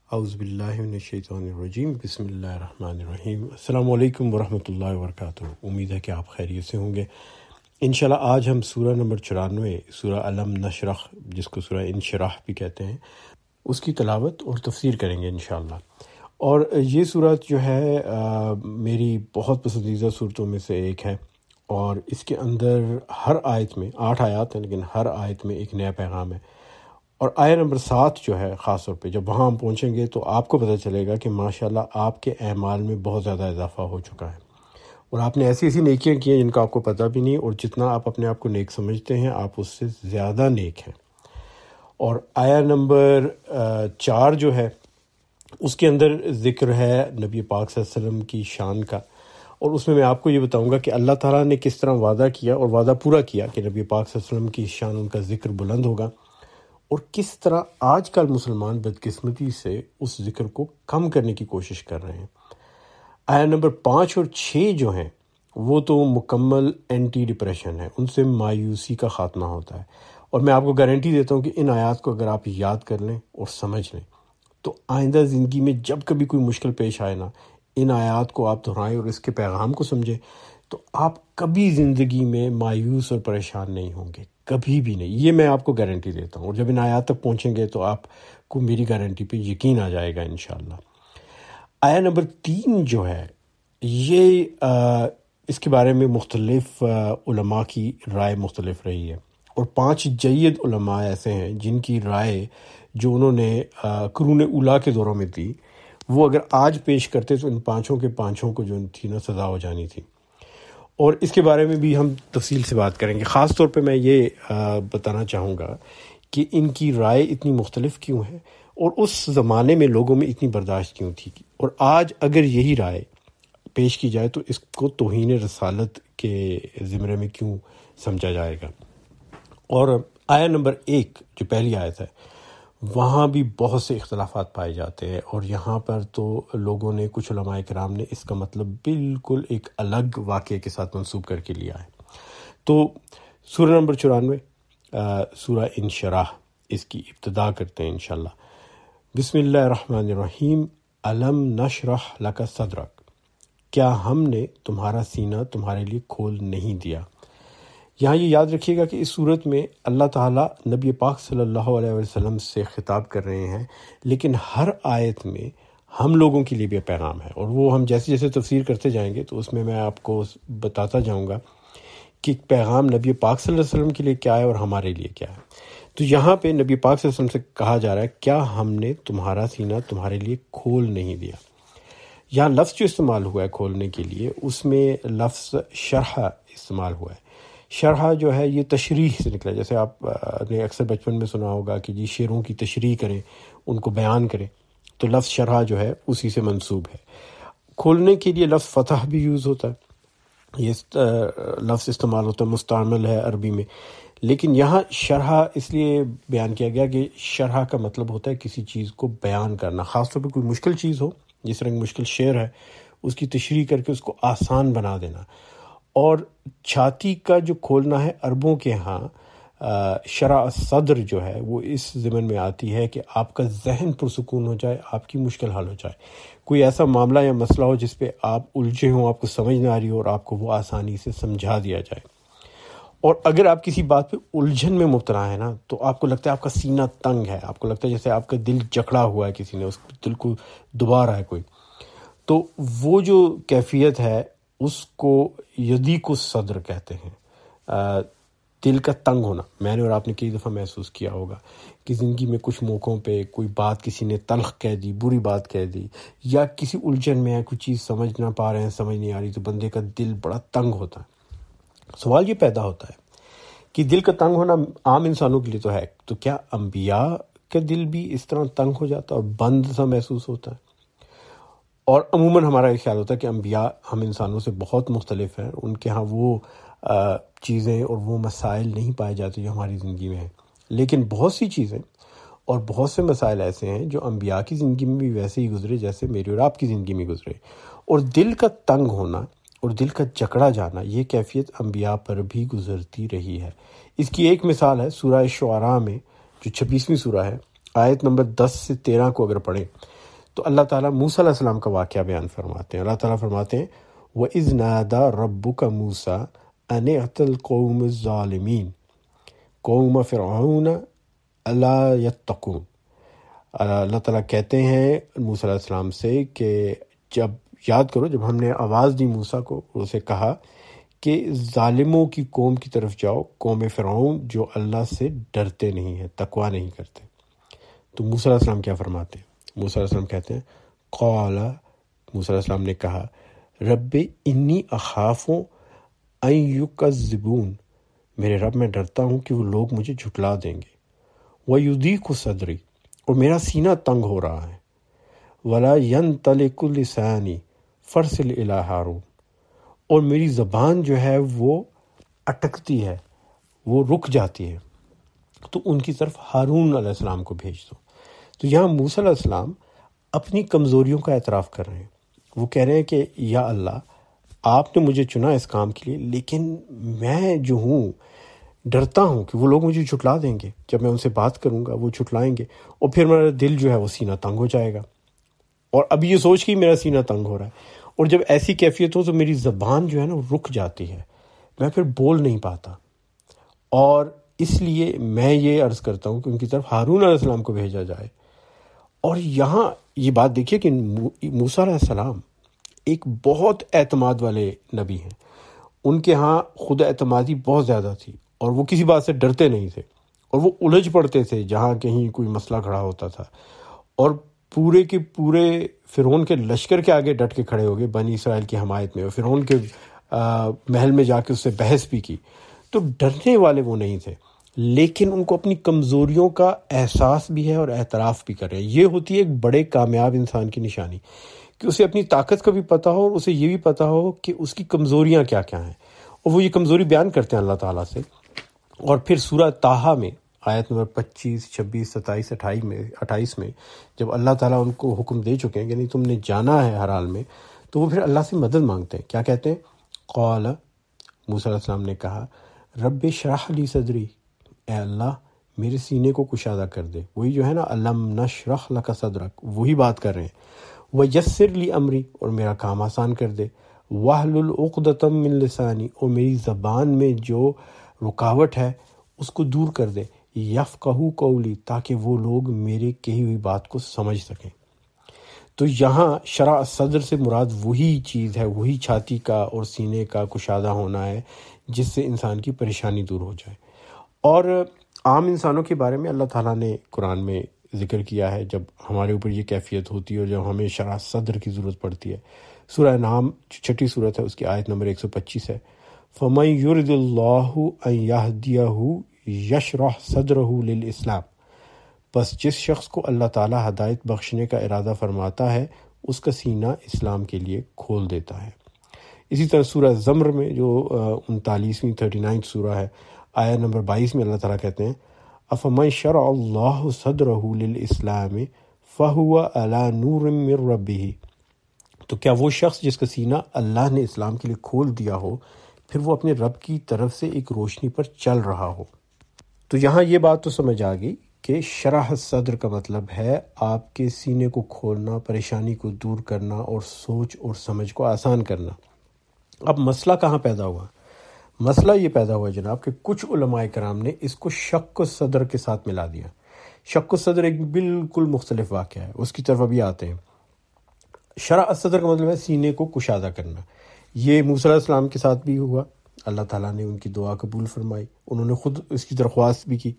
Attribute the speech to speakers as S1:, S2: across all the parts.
S1: اعوذ باللہ من الشیطان الرجیم، بسم اللہ الرحمن الرحیم۔ السلام علیکم ورحمۃ اللہ وبرکاتہ۔ امید ہے کہ آپ خیریت سے ہوں گے۔ انشاءاللہ آج ہم سورہ نمبر 94 سورہ علم نشرح، جس کو سورہ انشراح بھی کہتے ہیں، اس کی تلاوت اور تفسیر کریں گے انشاءاللہ۔ اور یہ سورت جو ہے میری بہت پسندیدہ صورتوں میں سے ایک ہے، اور اس کے اندر ہر آیت میں 8 آیات ہیں، لیکن ہر آیت میں ایک نیا پیغام ہے۔ اور آیت نمبر 7 جو ہے، خاص طور پہ جب وہاں ہم پہنچیں گے تو آپ کو پتہ چلے گا کہ ماشاءاللہ آپ کے اعمال میں بہت زیادہ اضافہ ہو چکا ہے، اور آپ نے ایسی نیکیاں کی ہیں جن کا آپ کو پتہ بھی نہیں، اور جتنا آپ اپنے آپ کو نیک سمجھتے ہیں آپ اس سے زیادہ نیک ہیں۔ اور آیت نمبر 4 جو ہے، اس کے اندر ذکر ہے نبی پاک صلی اللہ علیہ وسلم کی شان کا، اور اس میں آپ کو یہ بتاؤں گا کہ اللہ تعالیٰ نے کس طرح وعدہ کیا اور وعدہ پورا کیا کہ نبی پاک صلی اللہ علیہ وسلم کی شان، ان کا ذکر بلند ہوگا، اور کس طرح آج کل مسلمان بدقسمتی سے اس ذکر کو کم کرنے کی کوشش کر رہے ہیں۔ آیت نمبر 5 اور 6 جو ہیں وہ تو مکمل اینٹی ڈپریشن ہے، ان سے مایوسی کا خاتمہ ہوتا ہے، اور میں آپ کو گارنٹی دیتا ہوں کہ ان آیات کو اگر آپ یاد کر لیں اور سمجھ لیں تو آئندہ زندگی میں جب کبھی کوئی مشکل پیش آئے نا، ان آیات کو آپ دہرائیں اور اس کے پیغام کو سمجھیں تو آپ کبھی زندگی میں مایوس اور پریشان نہیں ہوں گے، کبھی بھی نہیں۔ یہ میں آپ کو گارنٹی دیتا ہوں، اور جب ان آیات تک پہنچیں گے تو آپ کو میری گارنٹی پہ یقین آ جائے گا انشاءاللہ۔ آیت نمبر 3 جو ہے، یہ اس کے بارے میں مختلف علماء کی رائے مختلف رہی ہے، اور 5 جید علماء ایسے ہیں جن کی رائے جو انہوں نے قرون اولیٰ کے دوروں میں دی، وہ اگر آج پیش کرتے تو ان پانچوں کے پانچوں کو جو تھی نا سزا ہو جانی تھی۔ اور اس کے بارے میں بھی ہم تفصیل سے بات کریں گے۔ خاص طور پہ میں یہ بتانا چاہوں گا کہ ان کی رائے اتنی مختلف کیوں ہے، اور اس زمانے میں لوگوں میں اتنی برداشت کیوں تھی، اور آج اگر یہی رائے پیش کی جائے تو اس کو توہین رسالت کے زمرے میں کیوں سمجھا جائے گا۔ اور آیت نمبر 1 جو پہلی آیت ہے، وہاں بھی بہت سے اختلافات پائے جاتے ہیں، اور یہاں پر تو لوگوں نے، کچھ علماء کرام نے اس کا مطلب بالکل ایک الگ واقعے کے ساتھ منسوب کر کے لیا ہے۔ تو سورہ نمبر 94 سورہ انشراح، اس کی ابتدا کرتے ہیں انشاءاللہ۔ بسم اللہ الرحمن الرحیم۔ علم نشرح لک صدرک، کیا ہم نے تمہارا سینہ تمہارے لیے کھول نہیں دیا۔ یہاں یہ یاد رکھیے گا کہ اس صورت میں اللہ تعالیٰ نبی پاک صلی اللہ علیہ وسلم سے خطاب کر رہے ہیں، لیکن ہر آیت میں ہم لوگوں کے لیے بھی پیغام ہے، اور وہ ہم جیسے جیسے تفسیر کرتے جائیں گے تو اس میں آپ کو بتاتا جاؤں گا کہ پیغام نبی پاک صلی اللہ علیہ وسلم کے لیے کیا ہے اور ہمارے لیے کیا ہے۔ تو یہاں پہ نبی پاک صلی اللہ علیہ وسلم سے کہا جا رہا ہے، کیا ہم نے تمہارا سینہ تمہارے لیے کھول نہیں دیا۔ یہاں لفظ جو استعمال ہوا ہے کھولنے کے لیے، اس میں لفظ شرح استعمال ہوا ہے۔ شرح جو ہے یہ تشریح سے نکلا، جیسے آپ نے اکثر بچپن میں سنا ہوگا کہ جی شعروں کی تشریح کریں، ان کو بیان کریں، تو لفظ شرح جو ہے اسی سے منسوب ہے۔ کھولنے کے لیے لفظ فتح بھی یوز ہوتا ہے، یہ لفظ استعمال ہوتا ہے، مستعمل ہے عربی میں، لیکن یہاں شرح اس لیے بیان کیا گیا کہ شرح کا مطلب ہوتا ہے کسی چیز کو بیان کرنا، خاص طور پہ کوئی مشکل چیز ہو، جس طرح مشکل شعر ہے، اس کی تشریح کر کے اس کو آسان بنا دینا۔ اور چھاتی کا جو کھولنا ہے، عربوں کے ہاں شرح صدر جو ہے وہ اس ضمن میں آتی ہے کہ آپ کا ذہن پرسکون ہو جائے، آپ کی مشکل حل ہو جائے، کوئی ایسا معاملہ یا مسئلہ ہو جس پہ آپ الجھے ہوں، آپ کو سمجھ نہ آ رہی ہو، اور آپ کو وہ آسانی سے سمجھا دیا جائے۔ اور اگر آپ کسی بات پہ الجھن میں مبتلا ہے نا، تو آپ کو لگتا ہے آپ کا سینہ تنگ ہے، آپ کو لگتا ہے جیسے آپ کا دل جکڑا ہوا ہے، کسی نے اس دل کو دبا رہا ہے کوئی، تو وہ جو کیفیت ہے اس کو یضیق الصدر کہتے ہیں، دل کا تنگ ہونا۔ میں نے اور آپ نے کئی دفعہ محسوس کیا ہوگا کہ زندگی میں کچھ موقعوں پہ کوئی بات کسی نے تلخ کہہ دی، بری بات کہہ دی، یا کسی الجھن میں ہے، کوئی چیز سمجھ نہ پا رہے ہیں، سمجھ نہیں آ رہی، تو بندے کا دل بڑا تنگ ہوتا ہے۔ سوال یہ پیدا ہوتا ہے کہ دل کا تنگ ہونا عام انسانوں کے لیے تو ہے، تو کیا انبیاء کا دل بھی اس طرح تنگ ہو جاتا ہے اور بند سا محسوس ہوتا ہے؟ اور عموماً ہمارا یہ خیال ہوتا ہے کہ انبیاء ہم انسانوں سے بہت مختلف ہیں، ان کے ہاں وہ چیزیں اور وہ مسائل نہیں پائے جاتے جو ہماری زندگی میں ہیں، لیکن بہت سی چیزیں اور بہت سے مسائل ایسے ہیں جو انبیاء کی زندگی میں بھی ویسے ہی گزرے جیسے میری اور آپ کی زندگی میں گزرے۔ اور دل کا تنگ ہونا اور دل کا جکڑا جانا، یہ کیفیت انبیاء پر بھی گزرتی رہی ہے۔ اس کی ایک مثال ہے سورہ شعراء میں، جو 26ویں سورہ ہے، آیت نمبر 10 سے 13 کو اگر پڑھیں تو اللہ تعالیٰ موسیٰ علیہ السلام کا واقعہ بیان فرماتے ہیں. اللہ تعالیٰ فرماتے ہیں وَإِذْ نَادَى رَبُّكَ مُوسَىٰ أَنِ ائْتِ الْقَوْمَ الظَّالِمِينَ قوم فرعون الا یتقون. اللہ تعالیٰ کہتے ہیں موسیٰ علیہ السلام سے کہ جب یاد کرو جب ہم نے آواز دی موسیٰ کو اور اسے کہا کہ ظالموں کی قوم کی طرف جاؤ، قوم فرعون جو اللہ سے ڈرتے نہیں ہیں، تقویٰ نہیں کرتے. تو موسیٰ علیہ السلام کیا فرماتے ہیں؟ موسیٰ علیہ السلام کہتے ہیں قال، موسیٰ علیہ السلام نے کہا رب انی اخاف ان یکذبون، میرے رب میں ڈرتا ہوں کہ وہ لوگ مجھے جھٹلا دیں گے. وَیُضِیقُ صدری، اور میرا سینہ تنگ ہو رہا ہے. وَلَا يَنطَلِقُ لِسَانِی فَارْسِلْ إِلیٰ ہارون، اور میری زبان جو ہے وہ اٹکتی ہے، وہ رک جاتی ہے، تو ان کی طرف ہارون علیہ السلام کو بھیج دو. تو یہاں موسیٰ علیہ السلام اپنی کمزوریوں کا اعتراف کر رہے ہیں. وہ کہہ رہے ہیں کہ یا اللہ آپ نے مجھے چنا اس کام کے لیے، لیکن میں جو ہوں ڈرتا ہوں کہ وہ لوگ مجھے جھٹلا دیں گے. جب میں ان سے بات کروں گا وہ جھٹلائیں گے، اور پھر میرا دل جو ہے وہ سینہ تنگ ہو جائے گا. اور اب یہ سوچ کے میرا سینہ تنگ ہو رہا ہے، اور جب ایسی کیفیت ہو تو میری زبان جو ہے نا وہ رک جاتی ہے، میں پھر بول نہیں پاتا. اور اس لیے میں یہ عرض کرتا ہوں کہ ان کی طرف ہارون علیہ السلام کو بھیجا جائے. اور یہاں یہ بات دیکھیے کہ موسیٰ علیہ السلام ایک بہت اعتماد والے نبی ہیں. ان کے ہاں خود اعتمادی بہت زیادہ تھی، اور وہ کسی بات سے ڈرتے نہیں تھے، اور وہ الجھ پڑتے تھے جہاں کہیں کوئی مسئلہ کھڑا ہوتا تھا، اور پورے کے پورے فرعون کے لشکر کے آگے ڈٹ کے کھڑے ہو گئے بنی اسرائیل کی حمایت میں، اور فرعون کے محل میں جا کے اس سے بحث بھی کی. تو ڈرنے والے وہ نہیں تھے، لیکن ان کو اپنی کمزوریوں کا احساس بھی ہے اور اعتراف بھی کر رہے ہیں. یہ ہوتی ہے ایک بڑے کامیاب انسان کی نشانی، کہ اسے اپنی طاقت کا بھی پتہ ہو، اور اسے یہ بھی پتہ ہو کہ اس کی کمزوریاں کیا کیا ہیں، اور وہ یہ کمزوری بیان کرتے ہیں اللہ تعالیٰ سے. اور پھر سورہ طٰہٰ میں آیت نمبر 25، 26، 27، 28 میں جب اللہ تعالیٰ ان کو حکم دے چکے ہیں کہ نہیں تم نے جانا ہے ہر حال میں، تو وہ پھر اللہ سے مدد مانگتے ہیں. کیا کہتے ہیں؟ قال، موسیٰ علیہ السلام نے کہا رب اشرح لی صدری، اے اللہ میرے سینے کو کشادہ کر دے. وہی جو ہے نا الم نشرح لک صدرک، وہی بات کر رہے ہیں. ویسر لی امری، اور میرا کام آسان کر دے. واحلل عقدۃ من لسانی، اور میری زبان میں جو رکاوٹ ہے اس کو دور کر دے. یفقہوا قولی، تاکہ وہ لوگ میرے کہی ہوئی بات کو سمجھ سکیں. تو یہاں شرح صدر سے مراد وہی چیز ہے، وہی چھاتی کا اور سینے کا کشادہ ہونا ہے جس سے انسان کی پریشانی دور ہو جائے. اور عام انسانوں کے بارے میں اللہ تعالیٰ نے قرآن میں ذکر کیا ہے جب ہمارے اوپر یہ کیفیت ہوتی ہے اور جب ہمیں شرح صدر کی ضرورت پڑتی ہے. سورہ انعام جو چھٹی صورت ہے اس کی آیت نمبر 125 ہے، فَمَن يُرِدِ اللَّهُ أَن يَهْدِيَهُ يَشْرَحْ صَدْرَهُ لِلْإِسْلَامِ، بس جس شخص کو اللہ تعالیٰ ہدایت بخشنے کا ارادہ فرماتا ہے اس کا سینہ اسلام کے لیے کھول دیتا ہے. اسی طرح سورہ زمر میں جو 39ویں 39 سورہ ہے، آیت نمبر 22 میں اللہ تعالیٰ کہتے ہیں أَفَمَن شَرَعَ اللَّهُ صَدْرَهُ لِلْإِسْلَامِ فَهُوَ عَلَى نُورٍ مِّن رَّبِّهِ، تو کیا وہ شخص جس کا سینہ اللہ نے اسلام کے لیے کھول دیا ہو پھر وہ اپنے رب کی طرف سے ایک روشنی پر چل رہا ہو. تو یہاں یہ بات تو سمجھ آ گئی کہ شرح صدر کا مطلب ہے آپ کے سینے کو کھولنا، پریشانی کو دور کرنا، اور سوچ اور سمجھ کو آسان کرنا. اب مسئلہ کہاں پیدا ہوا؟ مسئلہ یہ پیدا ہوا جناب کہ کچھ علماء کرام نے اس کو شق صدر کے ساتھ ملا دیا. شق صدر ایک بالکل مختلف واقعہ ہے، اس کی طرف ابھی آتے ہیں. شرح صدر کا مطلب ہے سینے کو کشادہ کرنا. یہ موسیٰ علیہ السلام کے ساتھ بھی ہوا، اللہ تعالیٰ نے ان کی دعا قبول فرمائی، انہوں نے خود اس کی درخواست بھی کی.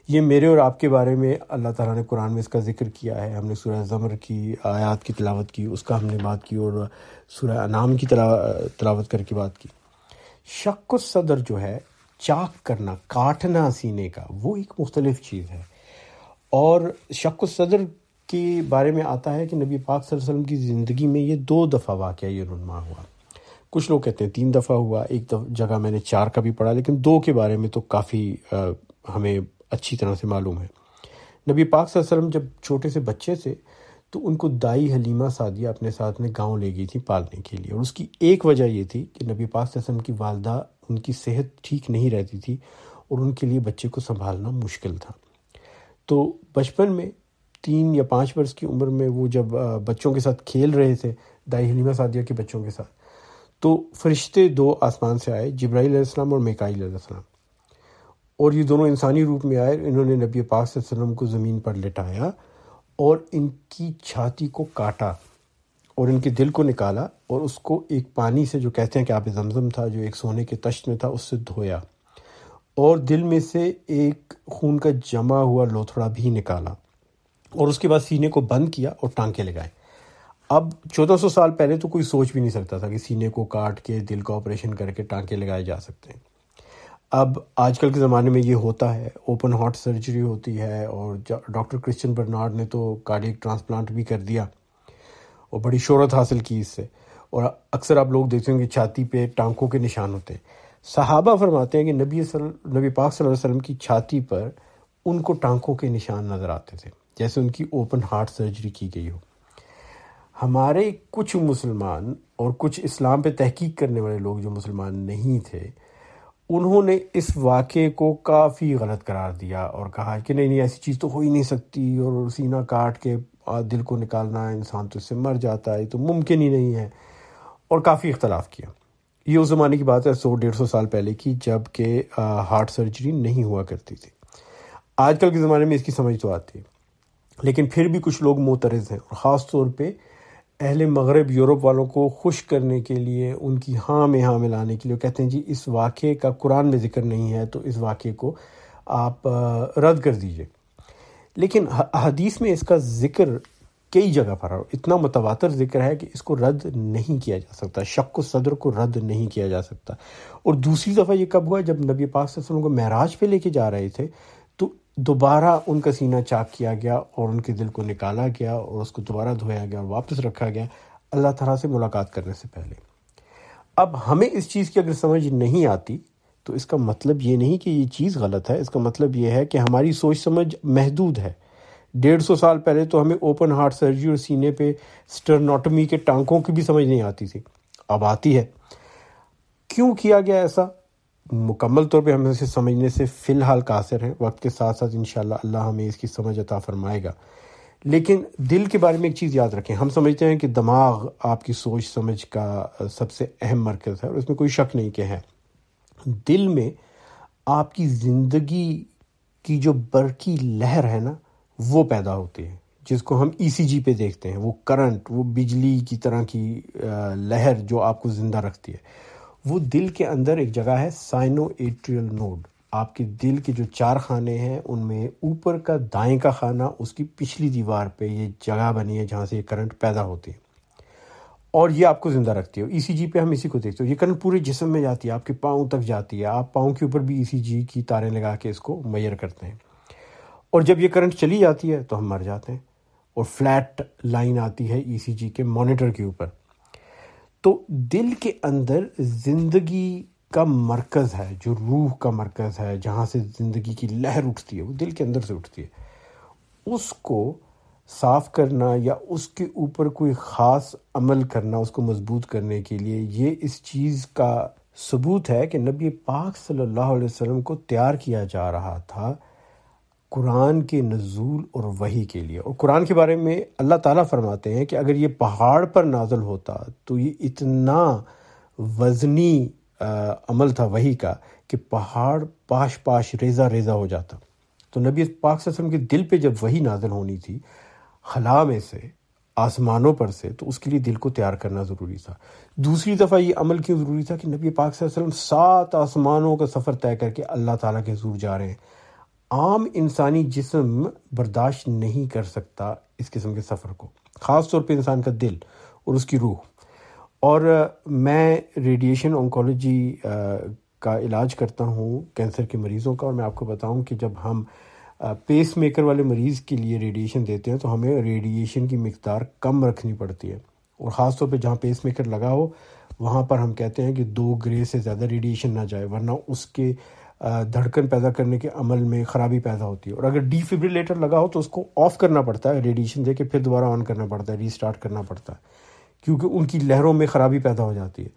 S1: یہ میرے اور آپ کے بارے میں اللہ تعالیٰ نے قرآن میں اس کا ذکر کیا ہے. ہم نے سورہ زمر کی آیات کی تلاوت کی، اس کا ہم نے بات کی، اور سورہ انعام کی تلاوت کر کے بات کی. شق الصدر جو ہے چاک کرنا، کاٹنا سینے کا، وہ ایک مختلف چیز ہے. اور شق الصدر کے بارے میں آتا ہے کہ نبی پاک صلی اللہ علیہ وسلم کی زندگی میں یہ 2 دفعہ واقعہ یہ رونما ہوا. کچھ لوگ کہتے ہیں 3 دفعہ ہوا، ایک جگہ میں نے 4 کا بھی پڑھا، لیکن 2 کے بارے میں تو کافی ہمیں اچھی طرح سے معلوم ہے. نبی پاک صلی اللہ علیہ وسلم جب چھوٹے سے بچے تھے تو ان کو دائی حلیمہ سعدیہ اپنے ساتھ میں گاؤں لے گئی تھی پالنے کے لیے، اور اس کی ایک وجہ یہ تھی کہ نبی پاک صلی اللہ علیہ وسلم کی والدہ ان کی صحت ٹھیک نہیں رہتی تھی اور ان کے لیے بچے کو سنبھالنا مشکل تھا. تو بچپن میں 3 یا 5 برس کی عمر میں وہ جب بچوں کے ساتھ کھیل رہے تھے، دائی حلیمہ سعدیہ کے بچوں کے ساتھ، تو فرشتے 2 آسمان سے آئے، جبرائیل علیہ السلام اور میکائیل علیہ السلام، اور یہ دونوں انسانی روپ میں آئے. انہوں نے نبی پاک صلی اللہ علیہ وسلم کو زمین پر لٹایا اور ان کی چھاتی کو کاٹا اور ان کے دل کو نکالا، اور اس کو ایک پانی سے، جو کہتے ہیں کہ آب زمزم تھا، جو ایک سونے کے تشت میں تھا، اس سے دھویا، اور دل میں سے ایک خون کا جمع ہوا لوتھڑا بھی نکالا، اور اس کے بعد سینے کو بند کیا اور ٹانکے لگائے. اب 1400 سال پہلے تو کوئی سوچ بھی نہیں سکتا تھا کہ سینے کو کاٹ کے دل کا آپریشن کر کے ٹانکے لگائے جا سکتے ہیں. اب آج کل کے زمانے میں یہ ہوتا ہے، اوپن ہارٹ سرجری ہوتی ہے، اور ڈاکٹر کرسچن برنارڈ نے تو کارڈیک ٹرانسپلانٹ بھی کر دیا اور بڑی شہرت حاصل کی اس سے. اور اکثر آپ لوگ دیکھتے ہیں کہ چھاتی پہ ٹانکوں کے نشان ہوتے ہیں. صحابہ فرماتے ہیں کہ نبی پاک صلی اللہ علیہ وسلم کی چھاتی پر ان کو ٹانکوں کے نشان نظر آتے تھے، جیسے ان کی اوپن ہارٹ سرجری کی گئی ہو. ہمارے کچھ مسلمان اور کچھ اسلام پہ تحقیق کرنے والے لوگ جو مسلمان نہیں تھے، انہوں نے اس واقعے کو کافی غلط قرار دیا اور کہا کہ نہیں ایسی چیز تو ہو ہی نہیں سکتی، اور سینہ کاٹ کے دل کو نکالنا، انسان تو اس سے مر جاتا ہے، تو ممکن ہی نہیں ہے، اور کافی اختلاف کیا. یہ اس زمانے کی بات ہے، 100-150 سال پہلے کی، جب کہ ہارٹ سرجری نہیں ہوا کرتی تھی. آج کل کے زمانے میں اس کی سمجھ تو آتی ہے، لیکن پھر بھی کچھ لوگ معترض ہیں، اور خاص طور پہ اہل مغرب یورپ والوں کو خوش کرنے کے لیے، ان کی ہاں میں ہاں ملانے کے لیے کہتے ہیں جی اس واقعے کا قرآن میں ذکر نہیں ہے، تو اس واقعے کو آپ رد کر دیجئے. لیکن حدیث میں اس کا ذکر کئی جگہ پر ہے، اتنا متواتر ذکر ہے کہ اس کو رد نہیں کیا جا سکتا، شک و صدر کو رد نہیں کیا جا سکتا. اور دوسری دفعہ یہ کب ہوا؟ جب نبی پاک صلی اللہ علیہ وسلم کو معراج پہ لے کے جا رہے تھے، تو دوبارہ ان کا سینہ چاک کیا گیا اور ان کے دل کو نکالا گیا اور اس کو دوبارہ دھویا گیا اور واپس رکھا گیا اللہ تعالیٰ سے ملاقات کرنے سے پہلے. اب ہمیں اس چیز کی اگر سمجھ نہیں آتی تو اس کا مطلب یہ نہیں کہ یہ چیز غلط ہے، اس کا مطلب یہ ہے کہ ہماری سوچ سمجھ محدود ہے. 150 سال پہلے تو ہمیں اوپن ہارٹ سرجری اور سینے پہ سٹرنوٹمی کے ٹانکوں کی بھی سمجھ نہیں آتی تھی، اب آتی ہے. کیوں کیا گیا ایسا؟ مکمل طور پہ ہم اسے سمجھنے سے فی الحال قاصر ہیں، وقت کے ساتھ ساتھ انشاءاللہ اللہ ہمیں اس کی سمجھ عطا فرمائے گا. لیکن دل کے بارے میں ایک چیز یاد رکھیں، ہم سمجھتے ہیں کہ دماغ آپ کی سوچ سمجھ کا سب سے اہم مرکز ہے، اور اس میں کوئی شک نہیں کہ ہے. دل میں آپ کی زندگی کی جو برقی لہر ہے نا، وہ پیدا ہوتی ہے، جس کو ہم ECG پہ دیکھتے ہیں، وہ کرنٹ، وہ بجلی کی طرح کی لہر جو آپ کو زندہ رکھتی ہے. وہ دل کے اندر ایک جگہ ہے سائنو ایٹریل نوڈ. آپ کے دل کے جو 4 خانے ہیں ان میں اوپر کا دائیں کا خانہ، اس کی پچھلی دیوار پہ یہ جگہ بنی ہے جہاں سے یہ کرنٹ پیدا ہوتی ہے اور یہ آپ کو زندہ رکھتی ہے. ECG پہ ہم اسی کو دیکھتے ہیں. یہ کرنٹ پورے جسم میں جاتی ہے، آپ کے پاؤں تک جاتی ہے، آپ پاؤں کے اوپر بھی ECG کی تاریں لگا کے اس کو میئر کرتے ہیں. اور جب یہ کرنٹ چلی جاتی ہے تو ہم مر جاتے ہیں اور فلیٹ لائن آتی ہے ECG کے مانیٹر کے اوپر. تو دل کے اندر زندگی کا مرکز ہے، جو روح کا مرکز ہے، جہاں سے زندگی کی لہر اٹھتی ہے، وہ دل کے اندر سے اٹھتی ہے. اس کو صاف کرنا یا اس کے اوپر کوئی خاص عمل کرنا، اس کو مضبوط کرنے کے لیے، یہ اس چیز کا ثبوت ہے کہ نبی پاک صلی اللہ علیہ وسلم کو تیار کیا جا رہا تھا قرآن کے نزول اور وحی کے لیے. اور قرآن کے بارے میں اللہ تعالیٰ فرماتے ہیں کہ اگر یہ پہاڑ پر نازل ہوتا تو یہ اتنا وزنی عمل تھا وحی کا کہ پہاڑ پاش پاش ریزہ ریزہ ہو جاتا. تو نبی پاک صلی اللہ علیہ وسلم کے دل پہ جب وحی نازل ہونی تھی خلا میں سے، آسمانوں پر سے، تو اس کے لیے دل کو تیار کرنا ضروری تھا. دوسری دفعہ یہ عمل کیوں ضروری تھا کہ نبی پاک صلی اللہ علیہ وسلم 7 آسمانوں کا سفر طے کر کے اللہ تعالیٰ کے حضور جا رہے ہیں. عام انسانی جسم برداشت نہیں کر سکتا اس قسم کے سفر کو، خاص طور پہ انسان کا دل اور اس کی روح. اور میں ریڈیشن آنکولوجی کا علاج کرتا ہوں کینسر کے مریضوں کا، اور میں آپ کو بتاؤں کہ جب ہم پیس میکر والے مریض کے لیے ریڈیشن دیتے ہیں تو ہمیں ریڈیشن کی مقدار کم رکھنی پڑتی ہے. اور خاص طور پہ جہاں پیس میکر لگا ہو وہاں پر ہم کہتے ہیں کہ 2 گرے سے زیادہ ریڈیشن نہ جائے، ورنہ اس کے دھڑکن پیدا کرنے کے عمل میں خرابی پیدا ہوتی ہے. اور اگر ڈیفیبریلیٹر لگا ہو تو اس کو آف کرنا پڑتا ہے، ریڈیشن دے کے پھر دوبارہ آن کرنا پڑتا ہے، ری اسٹارٹ کرنا پڑتا ہے، کیونکہ ان کی لہروں میں خرابی پیدا ہو جاتی ہے.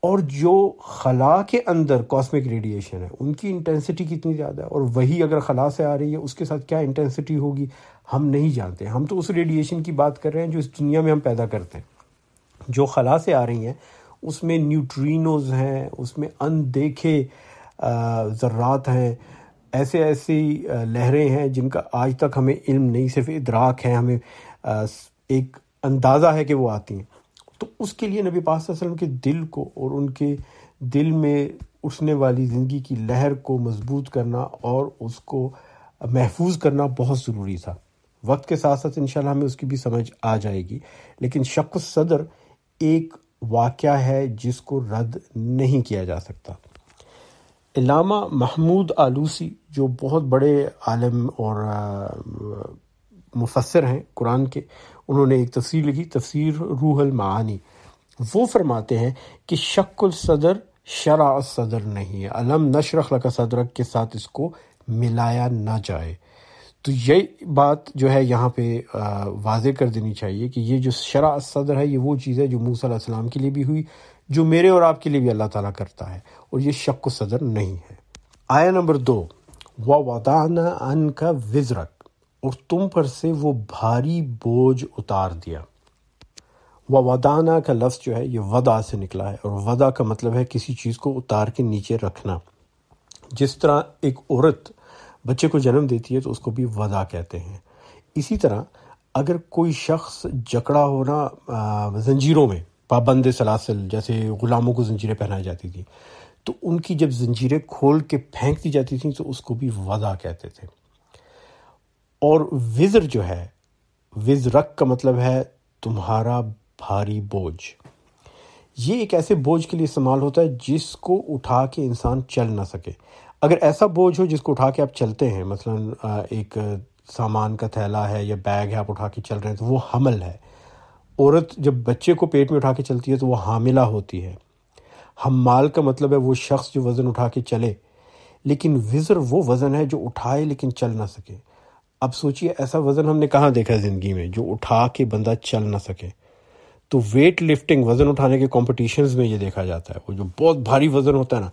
S1: اور جو خلا کے اندر کاسمک ریڈیشن ہے ان کی انٹینسٹی کتنی زیادہ ہے، اور وہی اگر خلا سے آ رہی ہے اس کے ساتھ کیا انٹینسٹی ہوگی ہم نہیں جانتے. ہم تو اس ریڈیشن کی بات کر رہے ہیں جو اس دنیا میں ہم پیدا کرتے ہیں. جو خلا سے آ رہی ہیں اس میں نیوٹرینوز ہیں، اس میں اندیکھے ذرات ہیں، ایسی لہریں ہیں جن کا آج تک ہمیں علم نہیں، صرف ادراک ہے، ہمیں ایک اندازہ ہے کہ وہ آتی ہیں. تو اس کے لیے نبی پاک صلی اللہ علیہ وسلم کے دل کو اور ان کے دل میں اٹھنے والی زندگی کی لہر کو مضبوط کرنا اور اس کو محفوظ کرنا بہت ضروری تھا. وقت کے ساتھ ساتھ انشاءاللہ ہمیں اس کی بھی سمجھ آ جائے گی، لیکن شق الصدر ایک واقعہ ہے جس کو رد نہیں کیا جا سکتا. علامہ محمود آلوسی جو بہت بڑے عالم اور مفسر ہیں قرآن کے، انہوں نے ایک تفسیر لکھی، تفسیر روح المعانی. وہ فرماتے ہیں کہ شق الصدر شرع الصدر نہیں ہے، علم نشرح لک صدرک کے ساتھ اس کو ملایا نہ جائے. تو یہ بات جو ہے یہاں پہ واضح کر دینی چاہیے کہ یہ جو شرع الصدر ہے یہ وہ چیز ہے جو موسیٰ علیہ السلام کے لیے بھی ہوئی، جو میرے اور آپ کے لیے بھی اللہ تعالیٰ کرتا ہے، اور یہ شق الصدر نہیں ہے. آیہ نمبر 2، وَوَضَعْنَا عَنْكَ وِزْرَكَ، اور تم پر سے وہ بھاری بوجھ اتار دیا. وَوَضَعْنَا کا لفظ جو ہے یہ وضع سے نکلا ہے، اور وضع کا مطلب ہے کسی چیز کو اتار کے نیچے رکھنا. جس طرح ایک عورت بچے کو جنم دیتی ہے تو اس کو بھی وضع کہتے ہیں. اسی طرح اگر کوئی شخص جکڑا ہونا زنجیروں میں، پابند سلاسل، جیسے غلاموں کو زنجیریں پہنائی جاتی تھیں، تو ان کی جب زنجیریں کھول کے پھینک دی جاتی تھیں تو اس کو بھی وضع کہتے تھے. اور وزر جو ہے، وزرک کا مطلب ہے تمہارا بھاری بوجھ. یہ ایک ایسے بوجھ کے لیے استعمال ہوتا ہے جس کو اٹھا کے انسان چل نہ سکے. اگر ایسا بوجھ ہو جس کو اٹھا کے آپ چلتے ہیں، مثلا ایک سامان کا تھیلا ہے یا بیگ ہے آپ اٹھا کے چل رہے ہیں، تو وہ حمل ہے. عورت جب بچے کو پیٹ میں اٹھا کے چلتی ہے تو وہ حاملہ ہوتی ہے. حمال کا مطلب ہے وہ شخص جو وزن اٹھا کے چلے. لیکن وزر وہ وزن ہے جو اٹھائے لیکن چل نہ سکے. اب سوچئے ایسا وزن ہم نے کہاں دیکھا ہے زندگی میں جو اٹھا کے بندہ چل نہ سکے. تو ویٹ لفٹنگ، وزن اٹھانے کے کمپٹیشنز میں یہ دیکھا جاتا ہے. وہ جو بہت بھاری وزن ہوتا ہے نا،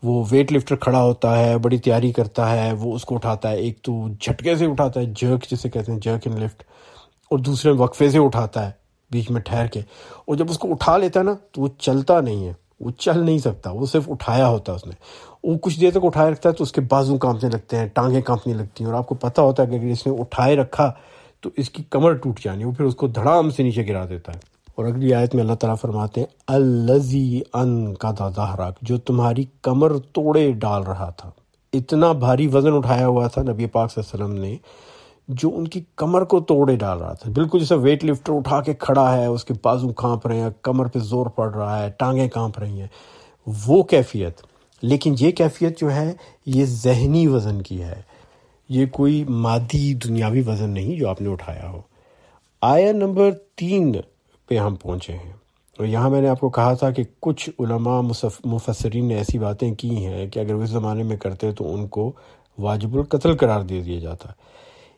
S1: وہ ویٹ لفٹر کھڑا ہوتا ہے، بڑی تیاری کرتا ہے، وہ اس کو اٹھاتا ہے. ایک تو جھٹکے سے اٹھاتا ہے، جرک جسے کہتے ہیں، جرک ان لفٹ، اور دوسرے وقفے سے اٹھاتا ہے بیچ میں ٹھہر کے. اور جب اس کو اٹھا لیتا ہے نا تو وہ چلتا نہیں ہے، وہ چل نہیں سکتا، وہ صرف اٹھایا ہوتا ہے اس نے. وہ کچھ دیر تک اٹھائے رکھتا ہے تو اس کے بازو کانپنے لگتے ہیں، ٹانگیں کانپنے لگتی ہیں، اور آپ کو پتہ ہوتا ہے کہ اگر اس نے اٹھائے رکھا تو اس کی کمر ٹوٹ جانی، وہ پھر اس کو دھڑام سے نیچے گرا دیتا ہے. اور اگلی آیت میں اللہ تعالیٰ فرماتے ہیں الذی انقض ظہرک، جو تمہاری کمر توڑے ڈال رہا تھا. اتنا بھاری وزن اٹھایا ہوا تھا نبی پاک صلی اللہ علیہ وسلم نے جو ان کی کمر کو توڑے ڈال رہا تھا. بالکل جیسا ویٹ لفٹر اٹھا کے کھڑا ہے، اس کے بازو کانپ رہے ہیں، کمر پہ زور پڑ رہا ہے، ٹانگیں کانپ رہی ہیں، وہ کیفیت. لیکن یہ کیفیت جو ہے یہ ذہنی وزن کی ہے، یہ کوئی مادی دنیاوی وزن نہیں جو آپ نے اٹھایا ہو. آیہ نمبر 3 پہ ہم پہنچے ہیں، اور یہاں میں نے آپ کو کہا تھا کہ کچھ علماء مفسرین نے ایسی باتیں کی ہیں کہ اگر اس زمانے میں کرتے تو ان کو واجب القتل قرار دے دیا جاتا.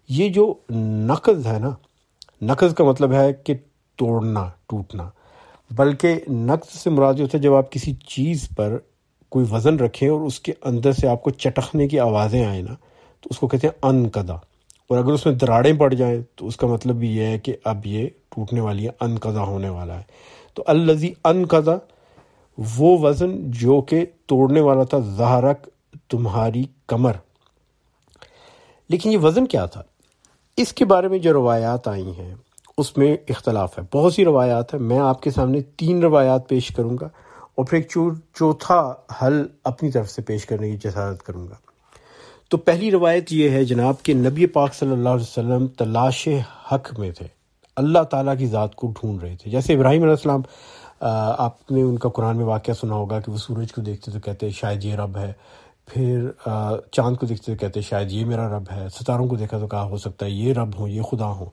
S1: یہ جو نقض ہے نا، نقض کا مطلب ہے کہ توڑنا، ٹوٹنا، بلکہ نقض سے مراد یہ ہوتا ہے جب آپ کسی چیز پر کوئی وزن رکھیں اور اس کے اندر سے آپ کو چٹخنے کی آوازیں آئیں نا، تو اس کو کہتے ہیں انقضا. اور اگر اس میں دراڑیں پڑ جائیں تو اس کا مطلب بھی یہ ہے کہ اب یہ ٹوٹنے والی ہے، انقضا ہونے والا ہے. تو الذی انقضا وہ وزن جو کہ توڑنے والا تھا، ظہرک تمہاری کمر. لیکن یہ وزن کیا تھا؟ اس کے بارے میں جو روایات آئی ہیں اس میں اختلاف ہے، بہت سی روایات ہیں. میں آپ کے سامنے 3 روایات پیش کروں گا اور پھر ایک چوتھا حل اپنی طرف سے پیش کرنے کی جسارت کروں گا. تو پہلی روایت یہ ہے جناب کہ نبی پاک صلی اللہ علیہ وسلم تلاش حق میں تھے، اللہ تعالیٰ کی ذات کو ڈھونڈ رہے تھے. جیسے ابراہیم علیہ السلام، آپ نے ان کا قرآن میں واقعہ سنا ہوگا کہ وہ سورج کو دیکھتے تو کہتے شاید یہ رب ہے، پھر چاند کو دیکھتے تو کہتے شاید یہ میرا رب ہے، ستاروں کو دیکھا تو کہا ہو سکتا ہے یہ رب ہوں، یہ خدا ہوں.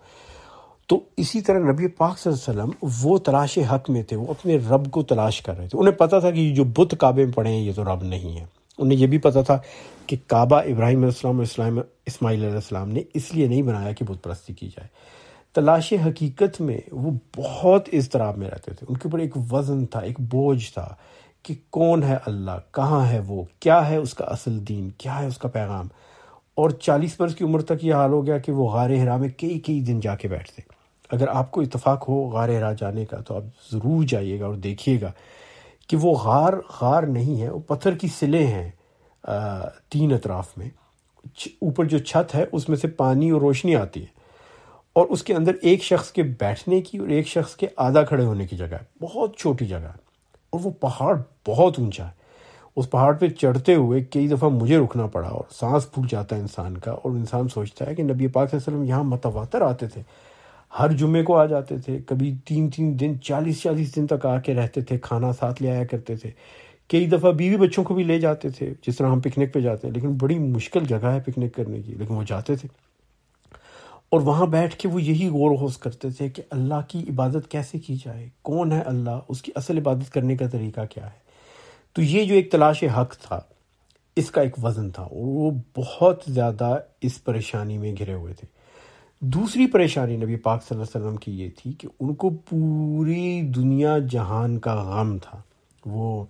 S1: تو اسی طرح نبی پاک صلی اللہ علیہ وسلم وہ تلاش حق میں تھے، وہ اپنے رب کو تلاش کر رہے تھے. انہیں پتہ تھا کہ یہ جو بت کعبے میں پڑے ہیں یہ تو رب نہیں ہے. انہیں یہ بھی پتہ تھا کہ کعبہ ابراہیم علیہ السلام اور اسماعیل علیہ السلام نے اس لیے نہیں بنایا کہ بت پرستی کی جائے. تلاش حقیقت میں وہ بہت اضطراب میں رہتے تھے، ان کے اوپر ایک وزن تھا، ایک بوجھ تھا کہ کون ہے اللہ، کہاں ہے وہ، کیا ہے اس کا اصل دین، کیا ہے اس کا پیغام۔ اور 40 برس کی عمر تک یہ حال ہو گیا کہ وہ غار ہرا میں کئی دن جا کے بیٹھتے۔ اگر آپ کو اتفاق ہو غار ہرا جانے کا تو آپ ضرور جائیے گا اور دیکھیے گا کہ وہ غار نہیں ہے، وہ پتھر کی سلیں ہیں 3 اطراف میں۔ اوپر جو چھت ہے اس میں سے پانی اور روشنی آتی ہے، اور اس کے اندر ایک شخص کے بیٹھنے کی اور ایک شخص کے آدھا کھڑے ہونے کی جگہ ہے، بہت چھوٹی جگہ ہے، اور وہ پہاڑ بہت اونچا ہے۔ اس پہاڑ پہ چڑھتے ہوئے کئی دفعہ مجھے رکنا پڑا، اور سانس پھول جاتا ہے انسان کا، اور انسان سوچتا ہے کہ نبی پاک صلی اللہ علیہ وسلم یہاں متواتر آتے تھے، ہر جمعے کو آ جاتے تھے، کبھی 3 دن 40 دن تک آ کے رہتے تھے، کھانا ساتھ لے آیا کرتے تھے، کئی دفعہ بیوی بچوں کو بھی لے جاتے تھے، جس طرح ہم پکنک پہ جاتے ہیں، لیکن بڑی مشکل جگہ ہے پکنک کرنے کی، لیکن وہ جاتے تھے۔ اور وہاں بیٹھ کے وہ یہی غور و خوض کرتے تھے کہ اللہ کی عبادت کیسے کی جائے، کون ہے اللہ، اس کی اصل عبادت کرنے کا طریقہ کیا ہے۔ تو یہ جو ایک تلاش حق تھا، اس کا ایک وزن تھا، اور وہ بہت زیادہ اس پریشانی میں گھرے ہوئے تھے۔ دوسری پریشانی نبی پاک صلی اللہ علیہ وسلم کی یہ تھی کہ ان کو پوری دنیا جہان کا غم تھا۔ وہ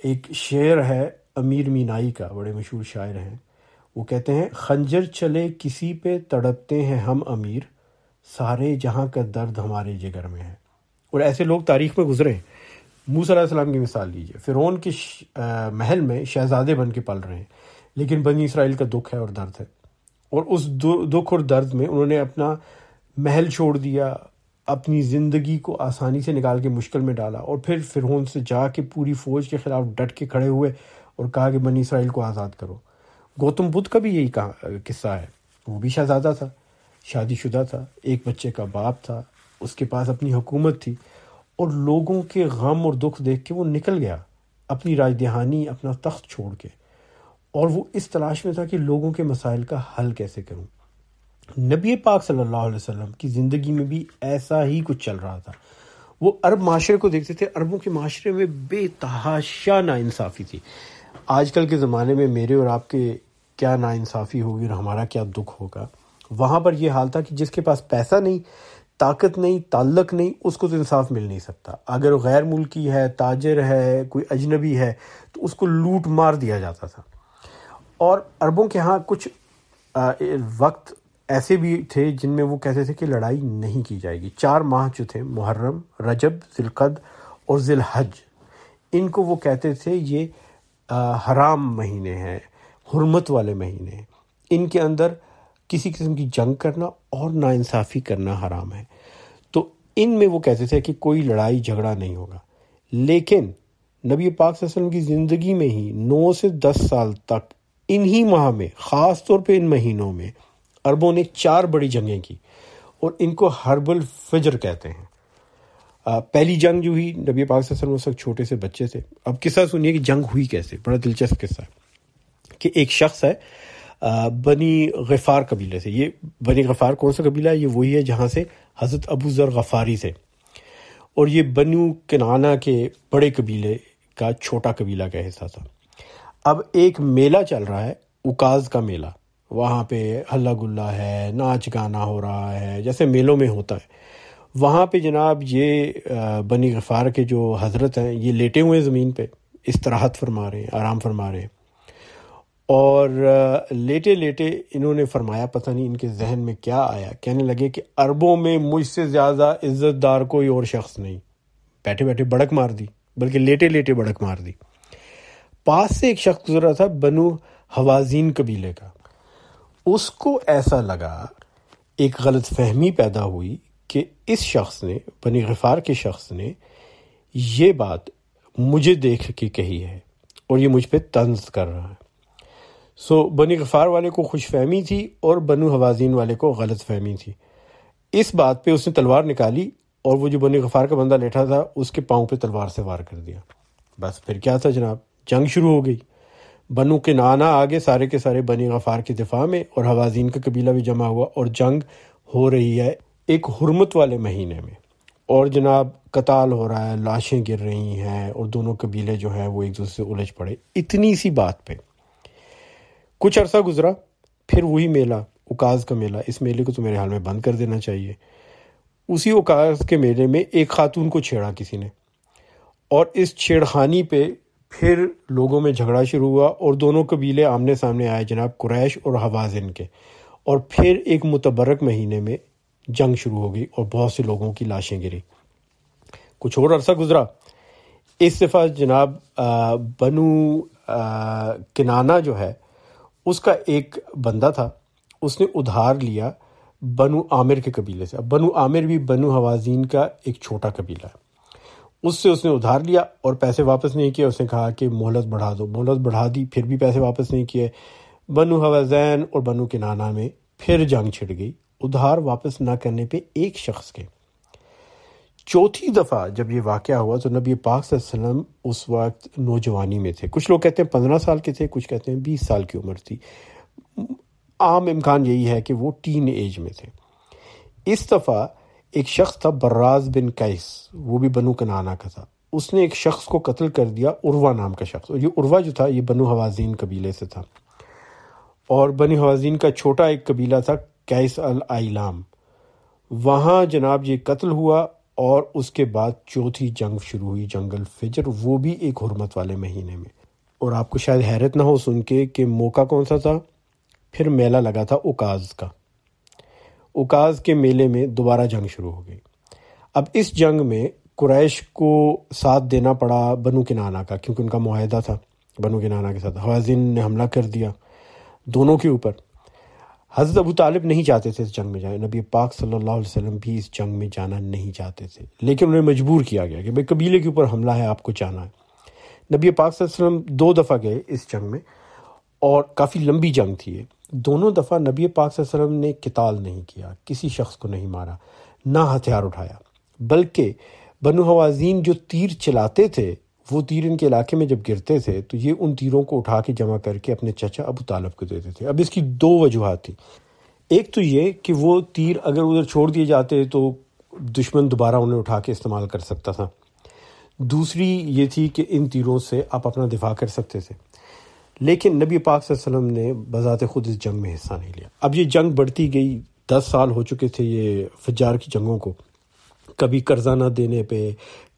S1: ایک شعر ہے امیر مینائی کا، بڑے مشہور شاعر ہیں، وہ کہتے ہیں خنجر چلے کسی پہ تڑپتے ہیں ہم امیر، سارے جہاں کا درد ہمارے جگر میں ہے۔ اور ایسے لوگ تاریخ میں گزرے ہیں۔ موسیٰ علیہ السلام کی مثال لیجئے، فرعون کے محل میں شہزادے بن کے پل رہے ہیں، لیکن بنی اسرائیل کا دکھ ہے اور درد ہے، اور اس دکھ اور درد میں انہوں نے اپنا محل چھوڑ دیا، اپنی زندگی کو آسانی سے نکال کے مشکل میں ڈالا، اور پھر فرعون سے جا کے پوری فوج کے خلاف ڈٹ کے کھڑے ہوئے اور کہا کہ بنی اسرائیل کو آزاد کرو۔ گوتم بدھ کا بھی یہی قصہ ہے، وہ بھی شہزادہ تھا، شادی شدہ تھا، ایک بچے کا باپ تھا، اس کے پاس اپنی حکومت تھی، اور لوگوں کے غم اور دکھ دیکھ کے وہ نکل گیا اپنی راج دہانی، اپنا تخت چھوڑ کے، اور وہ اس تلاش میں تھا کہ لوگوں کے مسائل کا حل کیسے کروں۔ نبی پاک صلی اللہ علیہ وسلم کی زندگی میں بھی ایسا ہی کچھ چل رہا تھا۔ وہ عرب معاشرے کو دیکھتے تھے، عربوں کے معاشرے میں بے تحاشا ناانصافی تھی۔ آج کل کے زمانے میں میرے اور آپ کے کیا ناانصافی ہوگی اور ہمارا کیا دکھ ہوگا، وہاں پر یہ حال تھا کہ جس کے پاس پیسہ نہیں، طاقت نہیں، تعلق نہیں، اس کو تو انصاف مل نہیں سکتا۔ اگر غیر ملکی ہے، تاجر ہے، کوئی اجنبی ہے، تو اس کو لوٹ مار دیا جاتا تھا۔ اور عربوں کے ہاں کچھ وقت ایسے بھی تھے جن میں وہ کہتے تھے کہ لڑائی نہیں کی جائے گی۔ 4 ماہ جو تھے، محرم، رجب، ذی القعد اور ذی الحج، ان کو وہ کہتے تھے یہ حرام مہینے ہیں، حرمت والے مہینے ہیں، ان کے اندر کسی قسم کی جنگ کرنا اور ناانصافی کرنا حرام ہے۔ تو ان میں وہ کہتے تھے کہ کوئی لڑائی جھگڑا نہیں ہوگا۔ لیکن نبی پاک صلی اللہ علیہ وسلم کی زندگی میں ہی 9 سے 10 سال تک انہی ماہ میں، خاص طور پہ ان مہینوں میں، عربوں نے 4 بڑی جنگیں کی، اور ان کو حرب الفجر کہتے ہیں۔ پہلی جنگ جو ہوئی، نبی پاک صلی اللہ علیہ وسلم اس وقت چھوٹے سے بچے تھے۔ اب قصہ سنیے کہ جنگ ہوئی کیسے، بڑا دلچسپ قصہ ہے کہ ایک شخص ہے بنی غفار قبیلے سے۔ یہ بنی غفار کون سا قبیلہ ہے؟ یہ وہی ہے جہاں سے حضرت ابو ذر غفاری سے، اور یہ بنو کنعانہ کے بڑے قبیلے کا چھوٹا قبیلہ کا حصہ تھا۔ اب ایک میلہ چل رہا ہے، اکاز کا میلہ، وہاں پہ ہلہ گلہ ہے، ناچ گانا ہو رہا ہے، جیسے میلوں میں ہوتا ہے۔ وہاں پہ جناب یہ بنی غفار کے جو حضرت ہیں، یہ لیٹے ہوئے ہیں زمین پہ، استراحت فرما رہے ہیں، آرام فرما رہے ہیں، اور لیٹے لیٹے انہوں نے فرمایا، پتہ نہیں ان کے ذہن میں کیا آیا، کہنے لگے کہ عربوں میں مجھ سے زیادہ عزت دار کوئی اور شخص نہیں۔ بیٹھے بیٹھے بڑک مار دی، بلکہ لیٹے لیٹے بڑک مار دی۔ پاس سے ایک شخص گزر رہا تھا بنو حوازین قبیلے کا، اس کو ایسا لگا، ایک غلط فہمی پیدا ہوئی کہ اس شخص نے، بنی غفار کے شخص نے، یہ بات مجھے دیکھ کے کہی ہے اور یہ مجھ پہ طنز کر رہا ہے۔ بنی غفار والے کو خوش فہمی تھی اور بنو حوازین والے کو غلط فہمی تھی۔ اس بات پہ اس نے تلوار نکالی، اور وہ جو بنی غفار کا بندہ لیٹا تھا اس کے پاؤں پہ تلوار سے وار کر دیا۔ بس پھر کیا تھا جناب، جنگ شروع ہو گئی۔ بنو کنعانہ آگے سارے کے سارے بنی غفار کے دفاع میں، اور حوازین کا قبیلہ بھی جمع ہوا، اور جنگ ہو رہی ہے ایک حرمت والے مہینے میں، اور جناب قتال ہو رہا ہے، لاشیں گر رہی ہیں، اور دونوں قبیلے جو ہیں وہ ایک دوسرے سے الجھ پڑے۔ اتنی سی بات پہ کچھ عرصہ گزرا، پھر وہی میلہ، اکاز کا میلہ، اس میلے کو تو میرے حال میں بند کر دینا چاہیے۔ اسی اکاز کے میلے میں ایک خاتون کو چھیڑا کسی نے، اور اس چھیڑخانی پہ پھر لوگوں میں جھگڑا شروع ہوا اور دونوں قبیلے آمنے سامنے آئے جناب، قریش اور حوازن کے، اور پھر ایک متبرک مہینے میں جنگ شروع ہو گئی اور بہت سے لوگوں کی لاشیں گری۔ کچھ اور عرصہ گزرا، اس دفعہ جناب بنو کنانہ جو ہے اس کا ایک بندہ تھا، اس نے ادھار لیا بنو عامر کے قبیلے سے۔ اب بنو عامر بھی بنو حوازین کا ایک چھوٹا قبیلہ ہے، اس نے ادھار لیا اور پیسے واپس نہیں کیے۔ اس نے کہا کہ مہلت بڑھا دو، مہلت بڑھا دی، پھر بھی پیسے واپس نہیں کیے۔ بنو حوازین اور بنو کنانہ میں پھر جنگ چھڑ گئی ادھار واپس نہ کرنے پہ ایک شخص کے۔ چوتھی دفعہ جب یہ واقعہ ہوا تو نبی پاک صلی اللہ علیہ وسلم اس وقت نوجوانی میں تھے، کچھ لوگ کہتے ہیں 15 سال کے تھے، کچھ کہتے ہیں 20 سال کی عمر تھی، عام امکان یہی ہے کہ وہ ٹین ایج میں تھے۔ اس دفعہ ایک شخص تھا براز بن قیس، وہ بھی بنو کنانہ کا تھا، اس نے ایک شخص کو قتل کر دیا، عروہ نام کا شخص، اور یہ عروہ جو تھا یہ بنو حوازین قبیلے سے تھا، اور بنو حوازین کا چھوٹا ایک قبیلہ تھا قیس العیلام، وہاں جناب یہ قتل ہوا۔ اور اس کے بعد چوتھی جنگ شروع ہوئی، جنگ الفجر، وہ بھی ایک حرمت والے مہینے میں۔ اور آپ کو شاید حیرت نہ ہو سن کے کہ موقع کون سا تھا، پھر میلہ لگا تھا اوکاز کا، اوکاز کے میلے میں دوبارہ جنگ شروع ہو گئی۔ اب اس جنگ میں قریش کو ساتھ دینا پڑا بنو کنانہ کا، کیونکہ ان کا معاہدہ تھا بنو کنانہ کے ساتھ۔ حوازن نے حملہ کر دیا دونوں کے اوپر۔ حضرت ابو طالب نہیں چاہتے تھے اس جنگ میں جائیں، نبی پاک صلی اللہ علیہ وسلم بھی اس جنگ میں جانا نہیں چاہتے تھے، لیکن انہیں مجبور کیا گیا کہ بھئی قبیلے کے اوپر حملہ ہے، آپ کو جانا ہے۔ نبی پاک صلی اللہ علیہ وسلم 2 دفعہ گئے اس جنگ میں، اور کافی لمبی جنگ تھی یہ۔ دونوں دفعہ نبی پاک صلی اللہ علیہ وسلم نے قتال نہیں کیا، کسی شخص کو نہیں مارا، نہ ہتھیار اٹھایا، بلکہ بنو حوازین جو تیر چلاتے تھے وہ تیر ان کے علاقے میں جب گرتے تھے تو یہ ان تیروں کو اٹھا کے جمع کر کے اپنے چچا ابو طالب کو دیتے تھے۔ اب اس کی 2 وجوہات تھیں، ایک تو یہ کہ وہ تیر اگر ادھر چھوڑ دیے جاتے تو دشمن دوبارہ انہیں اٹھا کے استعمال کر سکتا تھا، دوسری یہ تھی کہ ان تیروں سے آپ اپنا دفاع کر سکتے تھے۔ لیکن نبی پاک صلی اللہ علیہ وسلم نے بذات خود اس جنگ میں حصہ نہیں لیا۔ اب یہ جنگ بڑھتی گئی، 10 سال ہو چکے تھے یہ فجار کی جنگوں کو، کبھی قرضہ نہ دینے پہ،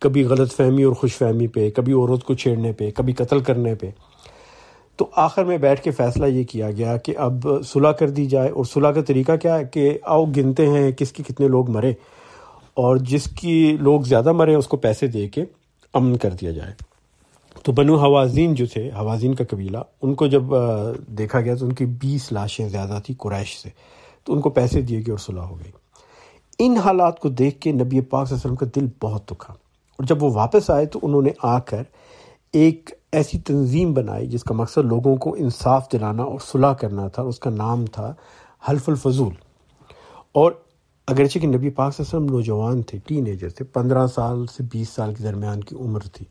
S1: کبھی غلط فہمی اور خوش فہمی پہ، کبھی عورت کو چھیڑنے پہ، کبھی قتل کرنے پہ۔ تو آخر میں بیٹھ کے فیصلہ یہ کیا گیا کہ اب صلح کر دی جائے، اور صلح کا طریقہ کیا ہے کہ آؤ گنتے ہیں کس کی کتنے لوگ مرے، اور جس کی لوگ زیادہ مرے اس کو پیسے دے کے امن کر دیا جائے۔ تو بنو حوازین جو تھے، حوازین کا قبیلہ، ان کو جب دیکھا گیا تو ان کی 20 لاشیں زیادہ تھی قریش سے، تو ان کو پیسے دیے گئے اور صلح ہو گئی۔ ان حالات کو دیکھ کے نبی پاک صلی اللہ علیہ وسلم کا دل بہت دکھا، اور جب وہ واپس آئے تو انہوں نے آ کر ایک ایسی تنظیم بنائی جس کا مقصد لوگوں کو انصاف دلانا اور صلح کرنا تھا، اس کا نام تھا حلف الفضول۔ اور اگرچہ کہ نبی پاک صلی اللہ علیہ وسلم نوجوان تھے، ٹین ایجر تھے، 15 سال سے 20 سال کے درمیان کی عمر تھی،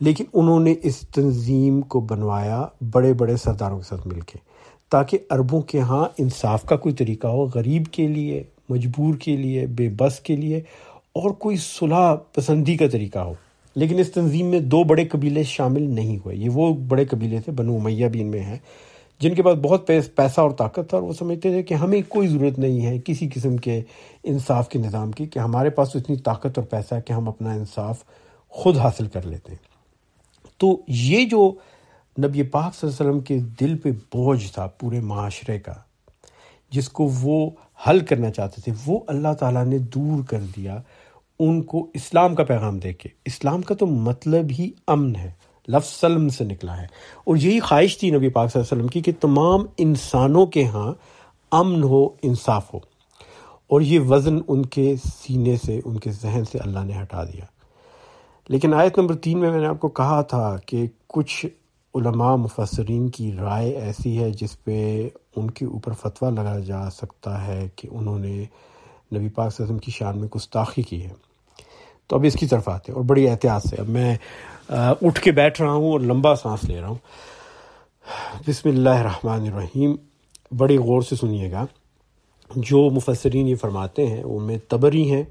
S1: لیکن انہوں نے اس تنظیم کو بنوایا بڑے بڑے سرداروں کے ساتھ مل کے، تاکہ عربوں کے ہاں انصاف کا کوئی طریقہ ہو، غریب کے لیے، مجبور کے لیے، بے بس کے لیے، اور کوئی صلح پسندی کا طریقہ ہو۔ لیکن اس تنظیم میں 2 بڑے قبیلے شامل نہیں ہوئے، یہ وہ بڑے قبیلے تھے، بنو امیہ بھی ان میں ہیں، جن کے پاس بہت پیسہ اور طاقت تھا، اور وہ سمجھتے تھے کہ ہمیں کوئی ضرورت نہیں ہے کسی قسم کے انصاف کے نظام کی، کہ ہمارے پاس تو اتنی طاقت اور پیسہ ہے کہ ہم اپنا انصاف خود حاصل کر لیتے ہیں۔ تو یہ جو نبی پاک صلی اللہ علیہ وسلم کے دل پہ بوجھ تھا پورے معاشرے کا، جس کو وہ حل کرنا چاہتے تھے، وہ اللہ تعالیٰ نے دور کر دیا ان کو اسلام کا پیغام دے کے۔ اسلام کا تو مطلب ہی امن ہے، لفظ سلم سے نکلا ہے، اور یہی خواہش تھی نبی پاک صلی اللہ علیہ وسلم کی کہ تمام انسانوں کے ہاں امن ہو، انصاف ہو، اور یہ وزن ان کے سینے سے، ان کے ذہن سے اللہ نے ہٹا دیا۔ لیکن آیت نمبر 3 میں نے آپ کو کہا تھا کہ کچھ علماء مفسرین کی رائے ایسی ہے جس پہ ان کے اوپر فتویٰ لگایا جا سکتا ہے کہ انہوں نے نبی پاک صلی اللہ علیہ وسلم کی شان میں گستاخی کی ہے۔ تو اب اس کی طرف آتے ہیں، اور بڑی احتیاط سے اب میں اٹھ کے بیٹھ رہا ہوں اور لمبا سانس لے رہا ہوں۔ بسم اللہ الرحمن الرحیم، بڑی غور سے سنیے گا۔ جو مفسرین یہ فرماتے ہیں ان میں طبری ہیں،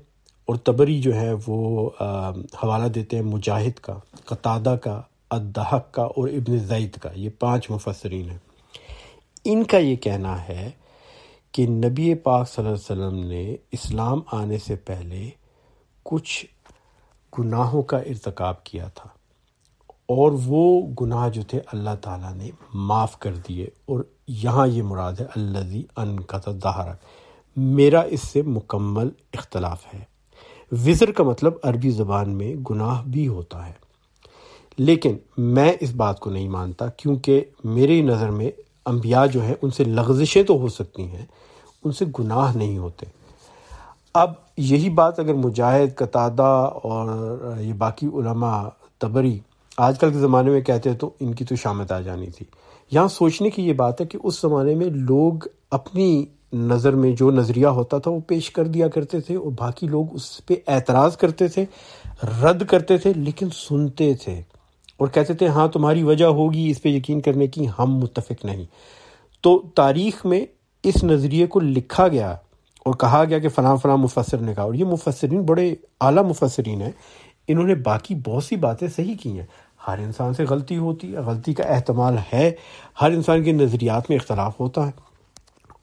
S1: اور طبری جو ہے وہ حوالہ دیتے ہیں مجاہد کا، قتادہ کا، الضحاک کا اور ابن زید کا، یہ 5 مفسرین ہیں۔ ان کا یہ کہنا ہے کہ نبی پاک صلی اللہ علیہ وسلم نے اسلام آنے سے پہلے کچھ گناہوں کا ارتکاب کیا تھا، اور وہ گناہ جو تھے اللہ تعالیٰ نے معاف کر دیے، اور یہاں یہ مراد ہے الذی انقض ظہرک، میرا اس سے مکمل اختلاف ہے۔ وزر کا مطلب عربی زبان میں گناہ بھی ہوتا ہے، لیکن میں اس بات کو نہیں مانتا، کیونکہ میری نظر میں انبیاء جو ہیں ان سے لغزشیں تو ہو سکتی ہیں، ان سے گناہ نہیں ہوتے۔ اب یہی بات اگر مجاہد، قتادہ اور یہ باقی علماء، طبری آج کل کے زمانے میں کہتے تو ان کی تو شامت آ جانی تھی۔ یہاں سوچنے کی یہ بات ہے کہ اس زمانے میں لوگ اپنی نظر میں جو نظریہ ہوتا تھا وہ پیش کر دیا کرتے تھے، اور باقی لوگ اس پہ اعتراض کرتے تھے، رد کرتے تھے، لیکن سنتے تھے اور کہتے تھے ہاں تمہاری وجہ ہوگی اس پہ یقین کرنے کی، ہم متفق نہیں۔ تو تاریخ میں اس نظریے کو لکھا گیا اور کہا گیا کہ فلاں فلاں مفسر نے کہا، اور یہ مفسرین بڑے اعلیٰ مفسرین ہیں، انہوں نے باقی بہت سی باتیں صحیح کی ہیں۔ ہر انسان سے غلطی ہوتی ہے، غلطی کا احتمال ہے، ہر انسان کے نظریات میں اختلاف ہوتا ہے،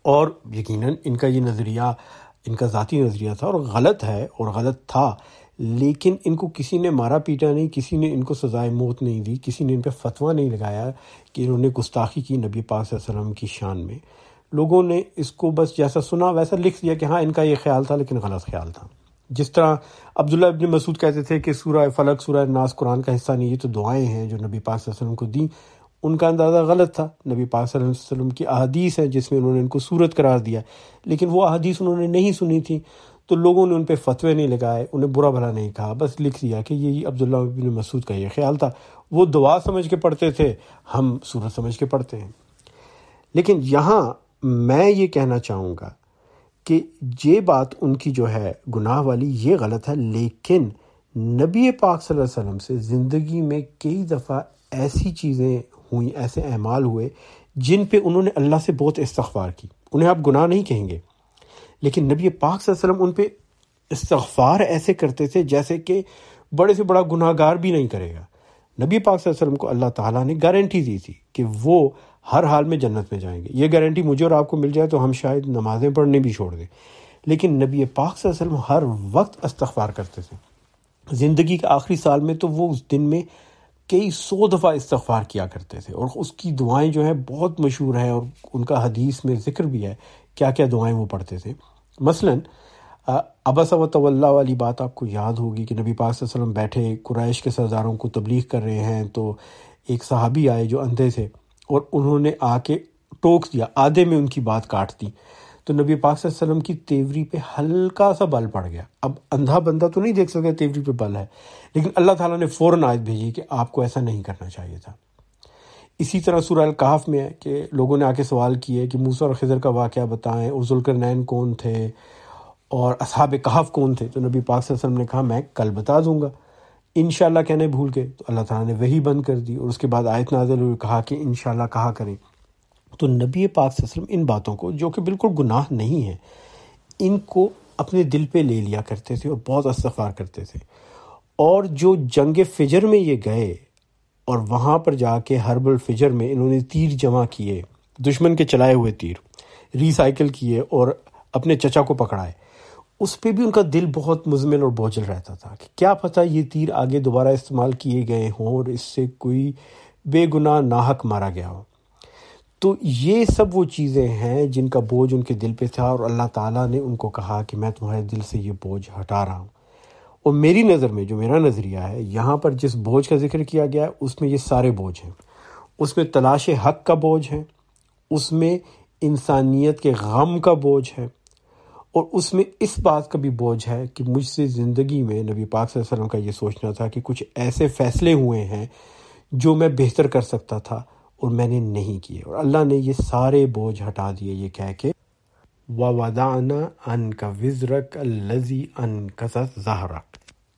S1: اور یقیناً ان کا یہ نظریہ ان کا ذاتی نظریہ تھا اور غلط ہے اور غلط تھا، لیکن ان کو کسی نے مارا پیٹا نہیں، کسی نے ان کو سزائے موت نہیں دی، کسی نے ان پہ فتویٰ نہیں لگایا کہ انہوں نے گستاخی کی نبی پاک صلی اللہ علیہ وسلم کی شان میں۔ لوگوں نے اس کو بس جیسا سنا ویسا لکھ دیا کہ ہاں ان کا یہ خیال تھا، لیکن غلط خیال تھا۔ جس طرح عبداللہ ابن مسعود کہتے تھے کہ سورہ فلق، سورہ ناس قرآن کا حصہ نہیں، یہ تو دعائیں ہیں جو نبی پاک صلی اللہ علیہ وسلم کو دیں۔ ان کا اندازہ غلط تھا، نبی پاک صلی اللہ علیہ وسلم کی احادیث ہیں جس میں انہوں نے ان کو سورت قرار دیا، لیکن وہ احادیث انہوں نے نہیں سنی تھی، تو لوگوں نے ان پہ فتوے نہیں لگائے، انہیں برا بھلا نہیں کہا، بس لکھ دیا کہ یہ عبداللہ ابن مسعود کا یہ خیال تھا۔ وہ دعا سمجھ کے پڑھتے تھے، ہم سورت سمجھ کے پڑھتے ہیں۔ لیکن یہاں میں یہ کہنا چاہوں گا کہ یہ بات ان کی جو ہے گناہ والی، یہ غلط ہے، لیکن نبی پاک صلی اللہ علیہ وسلم سے زندگی میں کئی دفعہ ایسی چیزیں ہوئیں، ایسے اعمال ہوئے جن پہ انہوں نے اللہ سے بہت استغفار کی۔ انہیں آپ گناہ نہیں کہیں گے، لیکن نبی پاک صلی اللہ علیہ وسلم ان پہ استغفار ایسے کرتے تھے جیسے کہ بڑے سے بڑا گناہ گار بھی نہیں کرے گا۔ نبی پاک صلی اللہ علیہ وسلم کو اللہ تعالیٰ نے گارنٹی دی تھی کہ وہ ہر حال میں جنت میں جائیں گے۔ یہ گارنٹی مجھے اور آپ کو مل جائے تو ہم شاید نمازیں پڑھنے بھی چھوڑ دیں، لیکن نبی پاک صلی اللہ علیہ وسلم ہر وقت استغفار کرتے تھے۔ زندگی کے آخری سال میں تو وہ اس دن میں کئی 100 دفعہ استغفار کیا کرتے تھے، اور اس کی دعائیں جو ہیں بہت مشہور ہیں، اور ان کا حدیث میں ذکر بھی ہے کیا کیا دعائیں وہ پڑھتے تھے۔ مثلاً عبس و تولی والی بات آپ کو یاد ہوگی کہ نبی پاک صلی اللہ علیہ وسلم بیٹھے قریش کے سرداروں کو تبلیغ کر رہے ہیں، تو ایک صحابی آئے جو اندھے تھے، اور انہوں نے آ کے ٹوک دیا، آدھے میں ان کی بات کاٹ دی، تو نبی پاک صلی اللہ علیہ وسلم کی تیوری پہ ہلکا سا بل پڑ گیا۔ اب اندھا بندہ تو نہیں دیکھ سکتا تیوری پہ بل ہے، لیکن اللہ تعالیٰ نے فوراً آیت بھیجی کہ آپ کو ایسا نہیں کرنا چاہیے تھا۔ اسی طرح سورہ الکہف میں ہے کہ لوگوں نے آ کے سوال کیے کہ موسیٰ اور خضر کا واقعہ بتائیں، اور ذوالقرنین کون تھے اور اصحاب کہف کون تھے، تو نبی پاک صلی اللہ علیہ وسلم نے کہا میں کل بتا دوں گا، انشاءاللہ کہنے بھول گئے، تو اللہ تعالیٰ نے وحی بند کر دی، اور اس کے بعد آیت نازل ہوئی، کہا کہ انشاءاللہ کہا کریں۔ تو نبی پاک صلی اللہ علیہ وسلم ان باتوں کو جو کہ بالکل گناہ نہیں ہیں، ان کو اپنے دل پہ لے لیا کرتے تھے اور بہت استغفار کرتے تھے۔ اور جو جنگ فجر میں یہ گئے اور وہاں پر جا کے حرب الفجر میں انہوں نے تیر جمع کیے، دشمن کے چلائے ہوئے تیر ری سائیکل کیے اور اپنے چچا کو پکڑائے، اس پہ بھی ان کا دل بہت مزمل اور بوجھل رہتا تھا کہ کیا پتہ یہ تیر آگے دوبارہ استعمال کیے گئے ہوں اور اس سے کوئی بے گناہ ناحق مارا گیا ہو۔ تو یہ سب وہ چیزیں ہیں جن کا بوجھ ان کے دل پہ تھا، اور اللہ تعالیٰ نے ان کو کہا کہ میں تمہارے دل سے یہ بوجھ ہٹا رہا ہوں۔ اور میری نظر میں جو میرا نظریہ ہے، یہاں پر جس بوجھ کا ذکر کیا گیا ہے اس میں یہ سارے بوجھ ہیں۔ اس میں تلاش حق کا بوجھ ہے، اس میں انسانیت کے غم کا بوجھ ہے، اور اس میں اس بات کا بھی بوجھ ہے کہ مجھ سے زندگی میں نبی پاک صلی اللہ علیہ وسلم کا یہ سوچنا تھا کہ کچھ ایسے فیصلے ہوئے ہیں جو میں بہتر کر سکتا تھا اور میں نے نہیں کیے، اور اللہ نے یہ سارے بوجھ ہٹا دیے یہ کہہ کے وَوَضَعْنَا عَنْكَ وِزْرَكَ الَّذِي أَنْقَضَ ظَهْرَكَ۔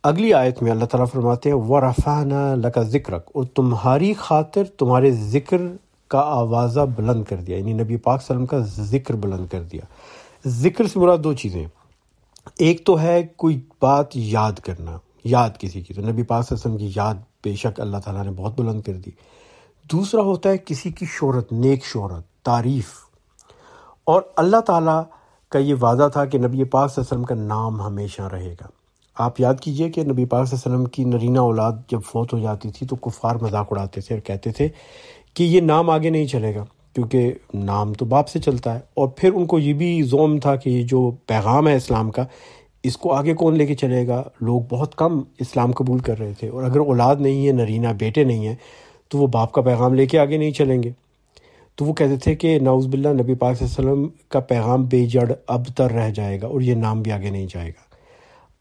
S1: اگلی آیت میں اللہ تعالیٰ فرماتے ہیں وَرَفَعْنَا لَكَ ذِكْرَكَ، اور تمہاری خاطر تمہارے ذکر کا آوازہ بلند کر دیا، یعنی نبی پاک صلی اللہ علیہ وسلم کا ذکر بلند کر دیا۔ ذکر سے مراد دو چیزیں، ایک تو ہے کوئی بات یاد کرنا، یاد کسی کی، تو نبی پاک صلی اللہ علیہ وسلم کی یاد بے شک اللہ تعالیٰ نے بہت بلند کر دی۔ دوسرا ہوتا ہے کسی کی شہرت، نیک شہرت، تعریف، اور اللہ تعالیٰ کا یہ وعدہ تھا کہ نبی پاک صلی اللہ علیہ وسلم کا نام ہمیشہ رہے گا۔ آپ یاد کیجئے کہ نبی پاک صلی اللہ علیہ وسلم کی نرینہ اولاد جب فوت ہو جاتی تھی تو کفار مذاق اڑاتے تھے اور کہتے تھے کہ یہ نام آگے نہیں چلے گا، کیونکہ نام تو باپ سے چلتا ہے۔ اور پھر ان کو یہ بھی زوم تھا کہ یہ جو پیغام ہے اسلام کا، اس کو آگے کون لے کے چلے گا؟ لوگ بہت کم اسلام قبول کر رہے تھے، اور اگر اولاد نہیں ہے، نرینہ بیٹے نہیں ہیں، تو وہ باپ کا پیغام لے کے آگے نہیں چلیں گے۔ تو وہ کہتے تھے کہ نعوذ باللہ نبی پاک صلی اللہ علیہ وسلم کا پیغام بے جڑ ابتر رہ جائے گا اور یہ نام بھی آگے نہیں جائے گا۔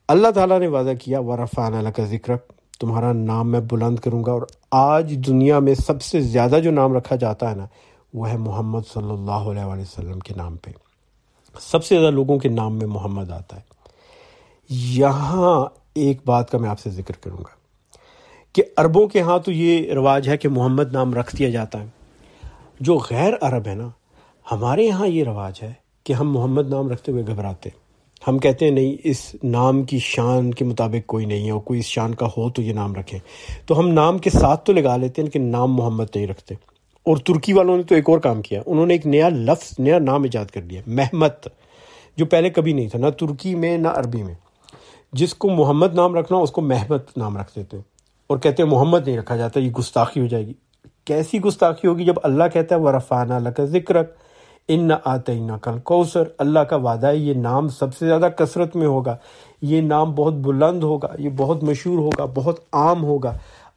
S1: اللہ تعالیٰ نے وعدہ کیا وَرَفَعْنَا لَكَ ذِكْرَكَ، تمہارا نام میں بلند کروں گا۔ اور آج دنیا میں سب سے زیادہ جو نام رکھا جاتا ہے نا، وہ ہے محمد صلی اللہ علیہ وآلہ وسلم کے نام پہ۔ سب سے زیادہ لوگوں کے نام میں محمد آتا ہے۔ یہاں ایک بات کا میں آپ سے ذکر کروں گا کہ عربوں کے ہاں تو یہ رواج ہے کہ محمد نام رکھ دیا جاتا ہے۔ جو غیر عرب ہے نا، ہمارے یہاں یہ رواج ہے کہ ہم محمد نام رکھتے ہوئے گھبراتے ہیں۔ ہم کہتے ہیں نہیں، اس نام کی شان کے مطابق کوئی نہیں ہے، اور کوئی اس شان کا ہو تو یہ نام رکھیں۔ تو ہم نام کے ساتھ تو لگا لیتے ہیں لیکن نام محمد نہیں رکھتے۔ اور ترکی والوں نے تو ایک اور کام کیا، انہوں نے ایک نیا لفظ، نیا نام ایجاد کر دیا، محمد، جو پہلے کبھی نہیں تھا، نہ ترکی میں نہ عربی میں۔ جس کو محمد نام رکھنا اس کو محمد نام رکھ دیتے ہیں اور کہتے ہیں محمد نہیں رکھا جاتا، یہ گستاخی ہو جائے گی۔ کیسی گستاخی ہوگی جب اللہ کہتا ہے وَرَفَعْنَا لَكَ ذِكْرَكَ إِنَّا أَعْطَيْنَاكَ الْكَوْثَرَ، اللہ کا وعدہ ہے یہ نام سب سے زیادہ کثرت میں ہوگا، یہ نام بہت بلند ہوگا، یہ بہت مشہور ہوگا، بہت عام ہوگا۔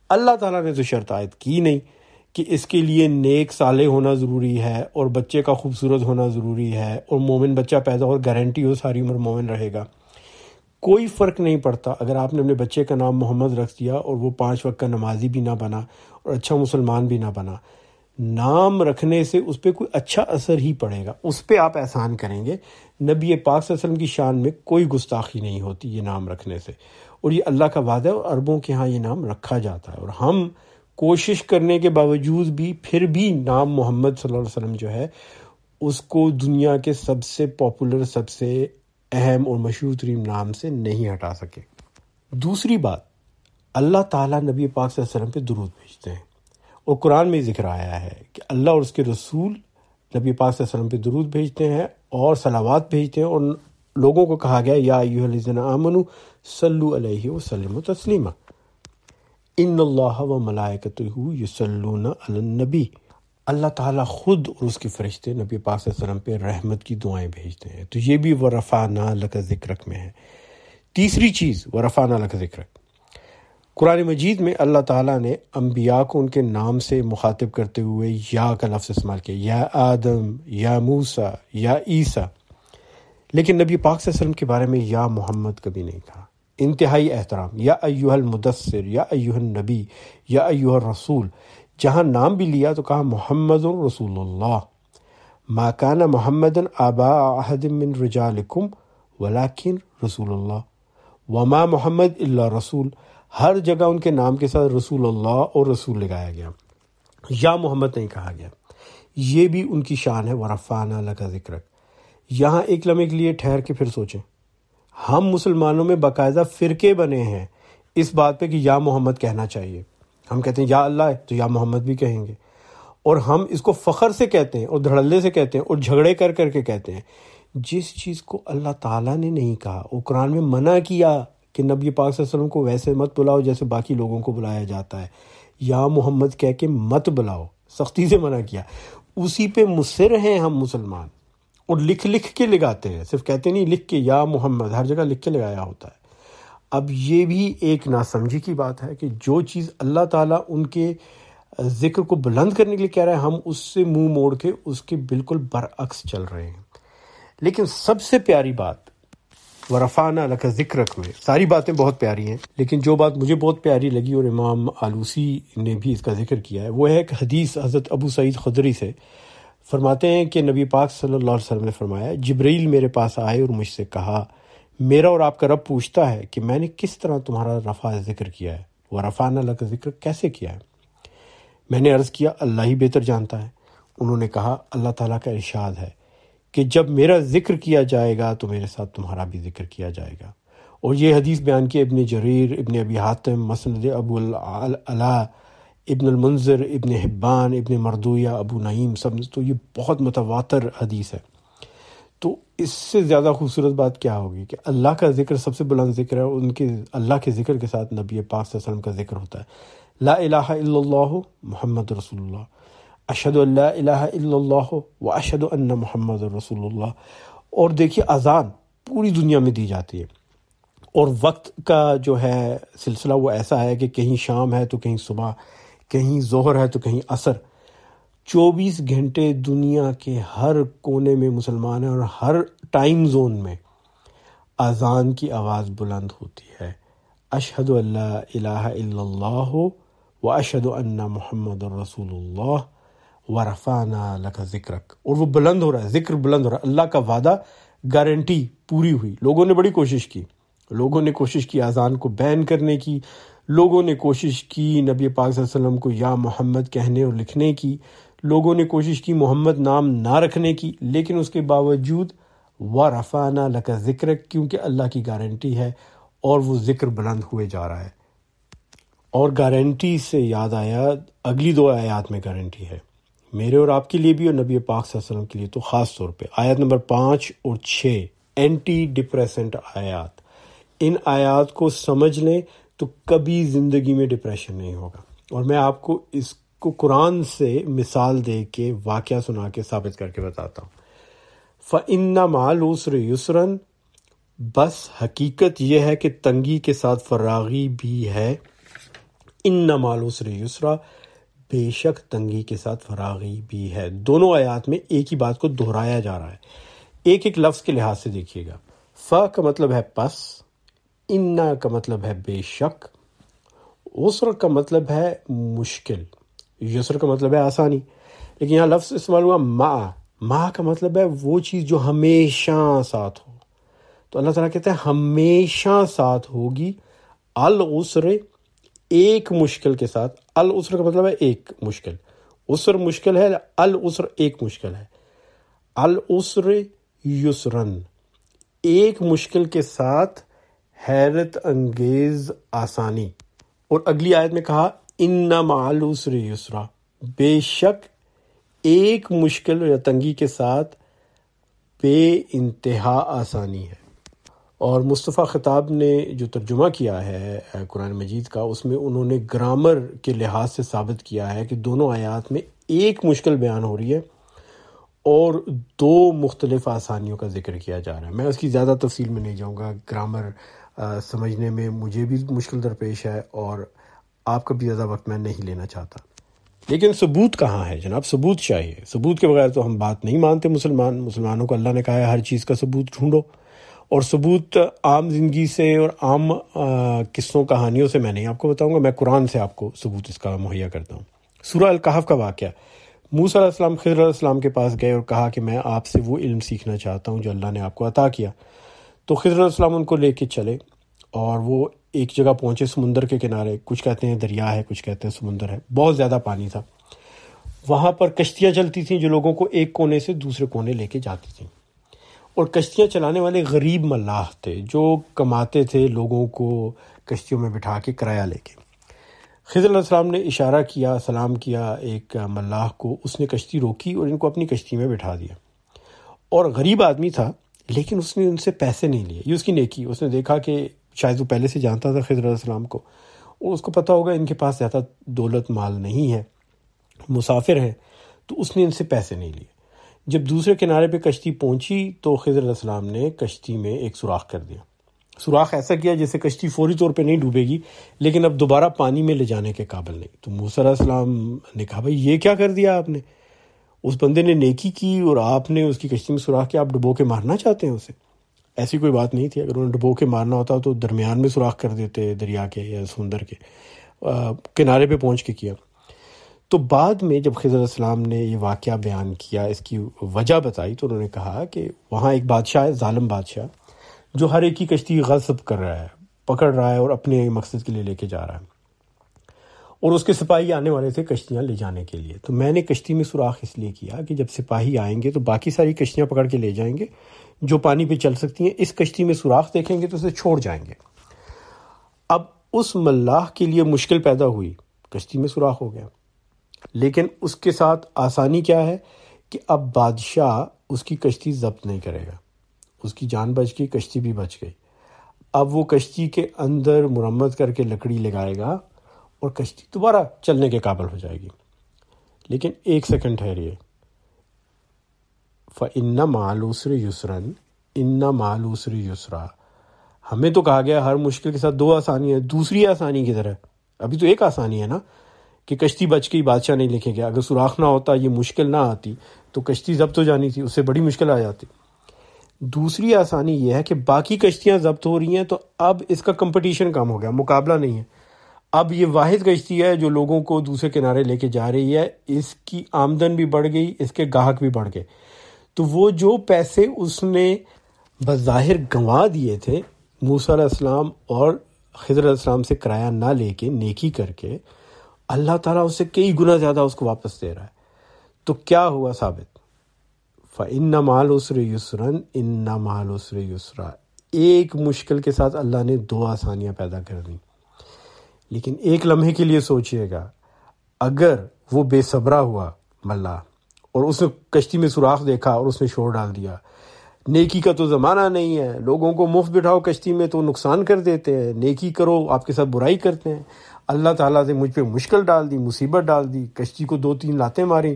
S1: اللہ تعالیٰ نے تو شرط عائد کی نہیں کہ اس کے لیے نیک صالح ہونا ضروری ہے اور بچے کا خوبصورت ہونا ضروری ہے اور مومن بچہ پیدا ہو، گارنٹی ہو ساری عمر مومن رہے گا۔ کوئی فرق نہیں پڑتا اگر آپ نے اپنے بچے کا نام محمد رکھ دیا اور وہ 5 وقت کا نمازی بھی نہ بنا اور اچھا مسلمان بھی نہ بنا۔ نام رکھنے سے اس پہ کوئی اچھا اثر ہی پڑے گا، اس پہ آپ احسان کریں گے۔ نبی پاک صلی اللہ علیہ وسلم کی شان میں کوئی گستاخی نہیں ہوتی یہ نام رکھنے سے، اور یہ اللہ کا وعدہ ہے، اور عربوں کے ہاں یہ نام رکھا جاتا ہے۔ اور ہم کوشش کرنے کے باوجود بھی پھر بھی نام محمد صلی اللہ علیہ وسلم جو ہے اس کو دنیا کے سب سے پاپولر، سب سے اہم اور مشہور ترین نام سے نہیں ہٹا سکے۔ دوسری بات، اللہ تعالیٰ نبی پاک صلی اللہ علیہ وسلم پہ درود بھیجتے ہیں، اور قرآن میں ذکر آیا ہے کہ اللہ اور اس کے رسول نبی پاک صلی اللہ علیہ وسلم پہ درود بھیجتے ہیں اور صلوات بھیجتے ہیں، اور لوگوں کو کہا گیا یا ایھا الذین آمنوا صلوا علیہ وسلموا تسلیما، ان اللہ وملائکتہ یصلون علی النبی، اللہ تعالیٰ خود اور اس کے فرشتے نبی پاک صلی اللہ علیہ وسلم پہ رحمت کی دعائیں بھیجتے ہیں۔ تو یہ بھی وَرَفَعْنَا لَكَ ذِكْرَكَ میں ہے۔ تیسری چیز وَرَفَعْنَا لَكَ ذِكْرَكَ، قرآن مجید میں اللہ تعالیٰ نے انبیاء کو ان کے نام سے مخاطب کرتے ہوئے یا کا لفظ استعمال کیا، یا آدم، یا موسیٰ، یا عیسیٰ، لیکن نبی پاک صلی اللہ علیہ وسلم کے بارے میں یا محمد کبھی نہیں کہا۔ انتہائی احترام، یا ایھا المدثر، یا ایھا النبی، یا ایھا الرسول۔ جہاں نام بھی لیا تو کہا محمد رسول اللہ، ما کان محمد آباء احد من رجالکم ولکن رسول اللہ، وما محمد الا رسول۔ ہر جگہ ان کے نام کے ساتھ رسول اللہ اور رسول لگایا گیا، یا محمد نہیں کہا گیا۔ یہ بھی ان کی شان ہے وَرَفَعْنَا لَكَ ذِكْرَكَ۔ یہاں ایک لمحے کے لیے ٹھہر کے پھر سوچیں، ہم مسلمانوں میں باقاعدہ فرقے بنے ہیں اس بات پہ کہ یا محمد کہنا چاہیے۔ ہم کہتے ہیں یا اللہ ہے تو یا محمد بھی کہیں گے، اور ہم اس کو فخر سے کہتے ہیں اور دھڑلے سے کہتے ہیں اور جھگڑے کر کر کے کہتے ہیں۔ جس چیز کو اللہ تعالیٰ نے نہیں کہا، وہ قرآن میں منع کیا کہ نبی پاک صلی اللہ علیہ وسلم کو ویسے مت بلاؤ جیسے باقی لوگوں کو بلایا جاتا ہے، یا محمد کہہ کے مت بلاؤ، سختی سے منع کیا۔ اسی پہ مصر ہیں ہم مسلمان، اور لکھ لکھ کے لگاتے ہیں، صرف کہتے نہیں، لکھ کے یا محمد ہر جگہ لکھ کے لگایا ہوتا ہے۔ اب یہ بھی ایک ناسمجھی کی بات ہے کہ جو چیز اللہ تعالیٰ ان کے ذکر کو بلند کرنے کے لیے کہہ رہا ہے، ہم اس سے منہ موڑ کے اس کے بالکل برعکس چل رہے ہیں۔ لیکن سب سے پیاری بات وَرَفَعْنَا لَكَ ذِكْرَكَ میں، ساری باتیں بہت پیاری ہیں، لیکن جو بات مجھے بہت پیاری لگی اور امام آلوسی نے بھی اس کا ذکر کیا ہے، وہ ہے ایک حدیث حضرت ابو سعید خدری سے۔ فرماتے ہیں کہ نبی پاک صلی اللہ علیہ وسلم نے فرمایا، جبرائیل میرے پاس آئے اور مجھ سے کہا، میرا اور آپ کا رب پوچھتا ہے کہ میں نے کس طرح تمہارا رفع ذکر کیا ہے، وَرَفَعْنَا لَكَ ذِكْرَكَ کیسے کیا ہے؟ میں نے عرض کیا اللہ ہی بہتر جانتا ہے۔ انہوں نے کہا اللہ تعالیٰ کا ارشاد ہے کہ جب میرا ذکر کیا جائے گا تو میرے ساتھ تمہارا بھی ذکر کیا جائے گا۔ اور یہ حدیث بیان کی ابن جریر، ابن ابی حاتم، مسند ابو العلا، ابن المنذر، ابن حبان، ابن مردویہ، ابو نعیم، سب، تو یہ بہت متواتر حدیث ہے۔ تو اس سے زیادہ خوبصورت بات کیا ہوگی کہ اللہ کا ذکر سب سے بلند ذکر ہے، ان کے اللہ کے ذکر کے ساتھ نبی پاک صلی اللہ علیہ وسلم کا ذکر ہوتا ہے۔ لا الہ الا اللہ محمد رسول اللہ، اشہد ان لا الہ الا اللہ و اشہد ان محمد رسول اللہ۔ اور دیکھیے اذان پوری دنیا میں دی جاتی ہے، اور وقت کا جو ہے سلسلہ وہ ایسا ہے کہ کہیں شام ہے تو کہیں صبح، کہیں ظہر ہے تو کہیں عصر، 24 گھنٹے دنیا کے ہر کونے میں مسلمان ہیں، اور ہر ٹائم زون میں اذان کی آواز بلند ہوتی ہے، اشہد ان لا الہ الا اللہ و اشہد ان محمد رسول اللہ ورفعنا لک ذکرک۔ اور وہ بلند ہو رہا ہے، ذکر بلند ہو رہا ہے، اللہ کا وعدہ، گارنٹی پوری ہوئی۔ لوگوں نے بڑی کوشش کی، لوگوں نے کوشش کی اذان کو بین کرنے کی، لوگوں نے کوشش کی نبی پاک صلی اللہ علیہ وسلم کو یا محمد کہنے اور لکھنے کی، لوگوں نے کوشش کی محمد نام نہ رکھنے کی، لیکن اس کے باوجود وَرَفَعْنَا لَكَ ذِكْرَكَ، کیونکہ اللہ کی گارنٹی ہے اور وہ ذکر بلند ہوئے جا رہا ہے۔ اور گارنٹی سے یاد آیا، اگلی 2 آیات میں گارنٹی ہے میرے اور آپ کے لیے بھی، اور نبی پاک صلی اللہ علیہ وسلم کے لیے تو خاص طور پہ۔ آیت نمبر 5 اور 6 اینٹی ڈپریسنٹ آیات، ان آیات کو سمجھ لیں تو کبھی زندگی میں ڈپریشن نہیں ہوگا۔ اور میں آپ کو اس کو قرآن سے مثال دے کے واقعہ سنا کے ثابت کر کے بتاتا ہوں۔ فَإِنَّ مَعَ الْعُسْرِ يُسْرًا، بس حقیقت یہ ہے کہ تنگی کے ساتھ فراغی بھی ہے۔ إِنَّ مَعَ الْعُسْرِ يُسْرًا، بے شک تنگی کے ساتھ فراغی بھی ہے۔ دونوں آیات میں ایک ہی بات کو دہرایا جا رہا ہے، ایک ایک لفظ کے لحاظ سے دیکھیے گا۔ فا کا مطلب ہے پس، ان کا مطلب ہے بے شک، عسر کا مطلب ہے مشکل، یسر کا مطلب ہے آسانی، لیکن یہاں لفظ استعمال ہوا ما کا مطلب ہے وہ چیز جو ہمیشہ ساتھ ہو۔ تو اللہ تعالیٰ کہتے ہیں ہمیشہ ساتھ ہوگی، العسر ایک مشکل کے ساتھ۔ العسر کا مطلب ہے ایک مشکل، عسر مشکل ہے، العسر ایک مشکل ہے۔ العسر یسرن، ایک مشکل کے ساتھ حیرت انگیز آسانی۔ اور اگلی آیت میں کہا ان مع العسر یسرا، بے شک ایک مشکل یا تنگی کے ساتھ بے انتہا آسانی ہے۔ اور مصطفیٰ خطاب نے جو ترجمہ کیا ہے قرآن مجید کا، اس میں انہوں نے گرامر کے لحاظ سے ثابت کیا ہے کہ دونوں آیات میں ایک مشکل بیان ہو رہی ہے اور 2 مختلف آسانیوں کا ذکر کیا جا رہا ہے۔ میں اس کی زیادہ تفصیل میں نہیں جاؤں گا، گرامر سمجھنے میں مجھے بھی مشکل درپیش ہے اور آپ کا بھی زیادہ وقت میں نہیں لینا چاہتا۔ لیکن ثبوت کہاں ہے جناب؟ ثبوت چاہیے، ثبوت کے بغیر تو ہم بات نہیں مانتے۔ مسلمانوں کو اللہ نے کہا ہے ہر چیز کا ثبوت ڈھونڈو، اور ثبوت عام زندگی سے اور عام قصوں کہانیوں سے میں نہیں آپ کو بتاؤں گا، میں قرآن سے آپ کو ثبوت اس کا مہیا کرتا ہوں۔ سورہ الکہف کا واقعہ، موسیٰ علیہ السلام خضر علیہ السلام کے پاس گئے اور کہا کہ میں آپ سے وہ علم سیکھنا چاہتا ہوں جو اللہ نے آپ کو عطا کیا۔ تو خضر علیہ السلام ان کو لے کے چلے اور وہ ایک جگہ پہنچے سمندر کے کنارے، کچھ کہتے ہیں دریا ہے، کچھ کہتے ہیں سمندر ہے، بہت زیادہ پانی تھا۔ وہاں پر کشتیاں چلتی تھیں جو لوگوں کو ایک کونے سے دوسرے کونے لے کے جاتی تھیں، اور کشتیاں چلانے والے غریب ملاح تھے جو کماتے تھے لوگوں کو کشتیوں میں بٹھا کے کرایہ لے کے۔ خضر علیہ السلام نے اشارہ کیا، سلام کیا ایک ملاح کو، اس نے کشتی روکی اور ان کو اپنی کشتی میں بٹھا دیا۔ اور غریب آدمی تھا لیکن اس نے ان سے پیسے نہیں لیے، یہ اس کی نیکی۔ اس نے دیکھا کہ شاید وہ پہلے سے جانتا تھا خضر علیہ السلام کو، اور اس کو پتہ ہوگا ان کے پاس زیادہ دولت مال نہیں ہے، مسافر ہیں، تو اس نے ان سے پیسے نہیں لیے۔ جب دوسرے کنارے پہ کشتی پہنچی تو خضر علیہ السلام نے کشتی میں ایک سوراخ کر دیا، سوراخ ایسا کیا جیسے کشتی فوری طور پہ نہیں ڈوبے گی لیکن اب دوبارہ پانی میں لے جانے کے قابل نہیں۔ تو موسیٰ علیہ السلام نے کہا بھائی یہ کیا کر دیا آپ نے؟ اس بندے نے نیکی کی اور آپ نے اس کی کشتی میں سوراخ کیا، آپ ڈبو کے مارنا چاہتے ہیں اسے؟ ایسی کوئی بات نہیں تھی، اگر انہوں نے ڈبو کے مارنا ہوتا تو درمیان میں سوراخ کر دیتے، دریا کے یا سمندر کے، کنارے پہ پہنچ کے کیا۔ تو بعد میں جب خضر علیہ السلام نے یہ واقعہ بیان کیا، اس کی وجہ بتائی، تو انہوں نے کہا کہ وہاں ایک بادشاہ ہے، ظالم بادشاہ، جو ہر ایک کی کشتی غصب کر رہا ہے، پکڑ رہا ہے اور اپنے مقصد کے لیے لے کے جا رہا ہے، اور اس کے سپاہی آنے والے تھے کشتیاں لے جانے کے لیے۔ تو میں نے کشتی میں سوراخ اس لیے کیا کہ جب سپاہی آئیں گے تو باقی ساری کشتیاں پکڑ کے لے جائیں گے جو پانی پہ چل سکتی ہیں، اس کشتی میں سوراخ دیکھیں گے تو اسے چھوڑ جائیں گے۔ اب اس ملاح کے لیے مشکل پیدا ہوئی، کشتی میں سوراخ ہو گیا، لیکن اس کے ساتھ آسانی کیا ہے کہ اب بادشاہ اس کی کشتی ضبط نہیں کرے گا، اس کی جان بچ گئی، کشتی بھی بچ گئی۔ اب وہ کشتی کے اندر مرمت کر کے لکڑی لگائے گا اور کشتی دوبارہ چلنے کے قابل ہو جائے گی۔ لیکن ایک سیکنڈ ٹھہریے، فَإِنَّ مَعَ الْعُسْرِ يُسْرًا إِنَّ مَعَ الْعُسْرِ يُسْرًا۔ ہمیں تو کہا گیا ہر مشکل کے ساتھ 2 آسانیاں ہیں، دوسری آسانی کی طرح۔ ابھی تو ایک آسانی ہے نا کہ کشتی بچ گئی، بادشاہ نہیں لکھے گیا۔ اگر سوراخ نہ ہوتا، یہ مشکل نہ آتی تو کشتی ضبط ہو جانی تھی، اس سے بڑی مشکل آ جاتی۔ دوسری آسانی یہ ہے کہ باقی کشتیاں ضبط ہو رہی ہیں تو اب اس کا کمپٹیشن کم ہو گیا، مقابلہ نہیں ہے۔ اب یہ واحد کشتی ہے جو لوگوں کو دوسرے کنارے لے کے جا رہی ہے، اس کی آمدن بھی بڑھ گئی، اس کے گاہک بھی بڑھ گئے۔ تو وہ جو پیسے اس نے بظاہر گنوا دیے تھے موسیٰ علیہ السلام اور خضر علیہ السلام سے کرایہ نہ لے کے، نیکی کر کے، اللہ تعالیٰ اس سے کئی گنا زیادہ اس کو واپس دے رہا ہے۔ تو کیا ہوا ثابت؟ فَإِنَّ مَعَ الْعُسْرِ يُسْرًا إِنَّ مَعَ الْعُسْرِ يُسْرًا۔ ایک مشکل کے ساتھ اللہ نے 2 آسانیاں پیدا کر دیں۔ لیکن ایک لمحے کے لیے سوچئے گا، اگر وہ بے صبرا ہوا ملا اور اس نے کشتی میں سوراخ دیکھا اور اس نے شور ڈال دیا، نیکی کا تو زمانہ نہیں ہے، لوگوں کو مفت بٹھاؤ کشتی میں تو نقصان کر دیتے ہیں، نیکی کرو آپ کے ساتھ برائی کرتے ہیں، اللہ تعالیٰ سے مجھ پہ مشکل ڈال دی، مصیبت ڈال دی، کشتی کو 2-3 لاتیں ماری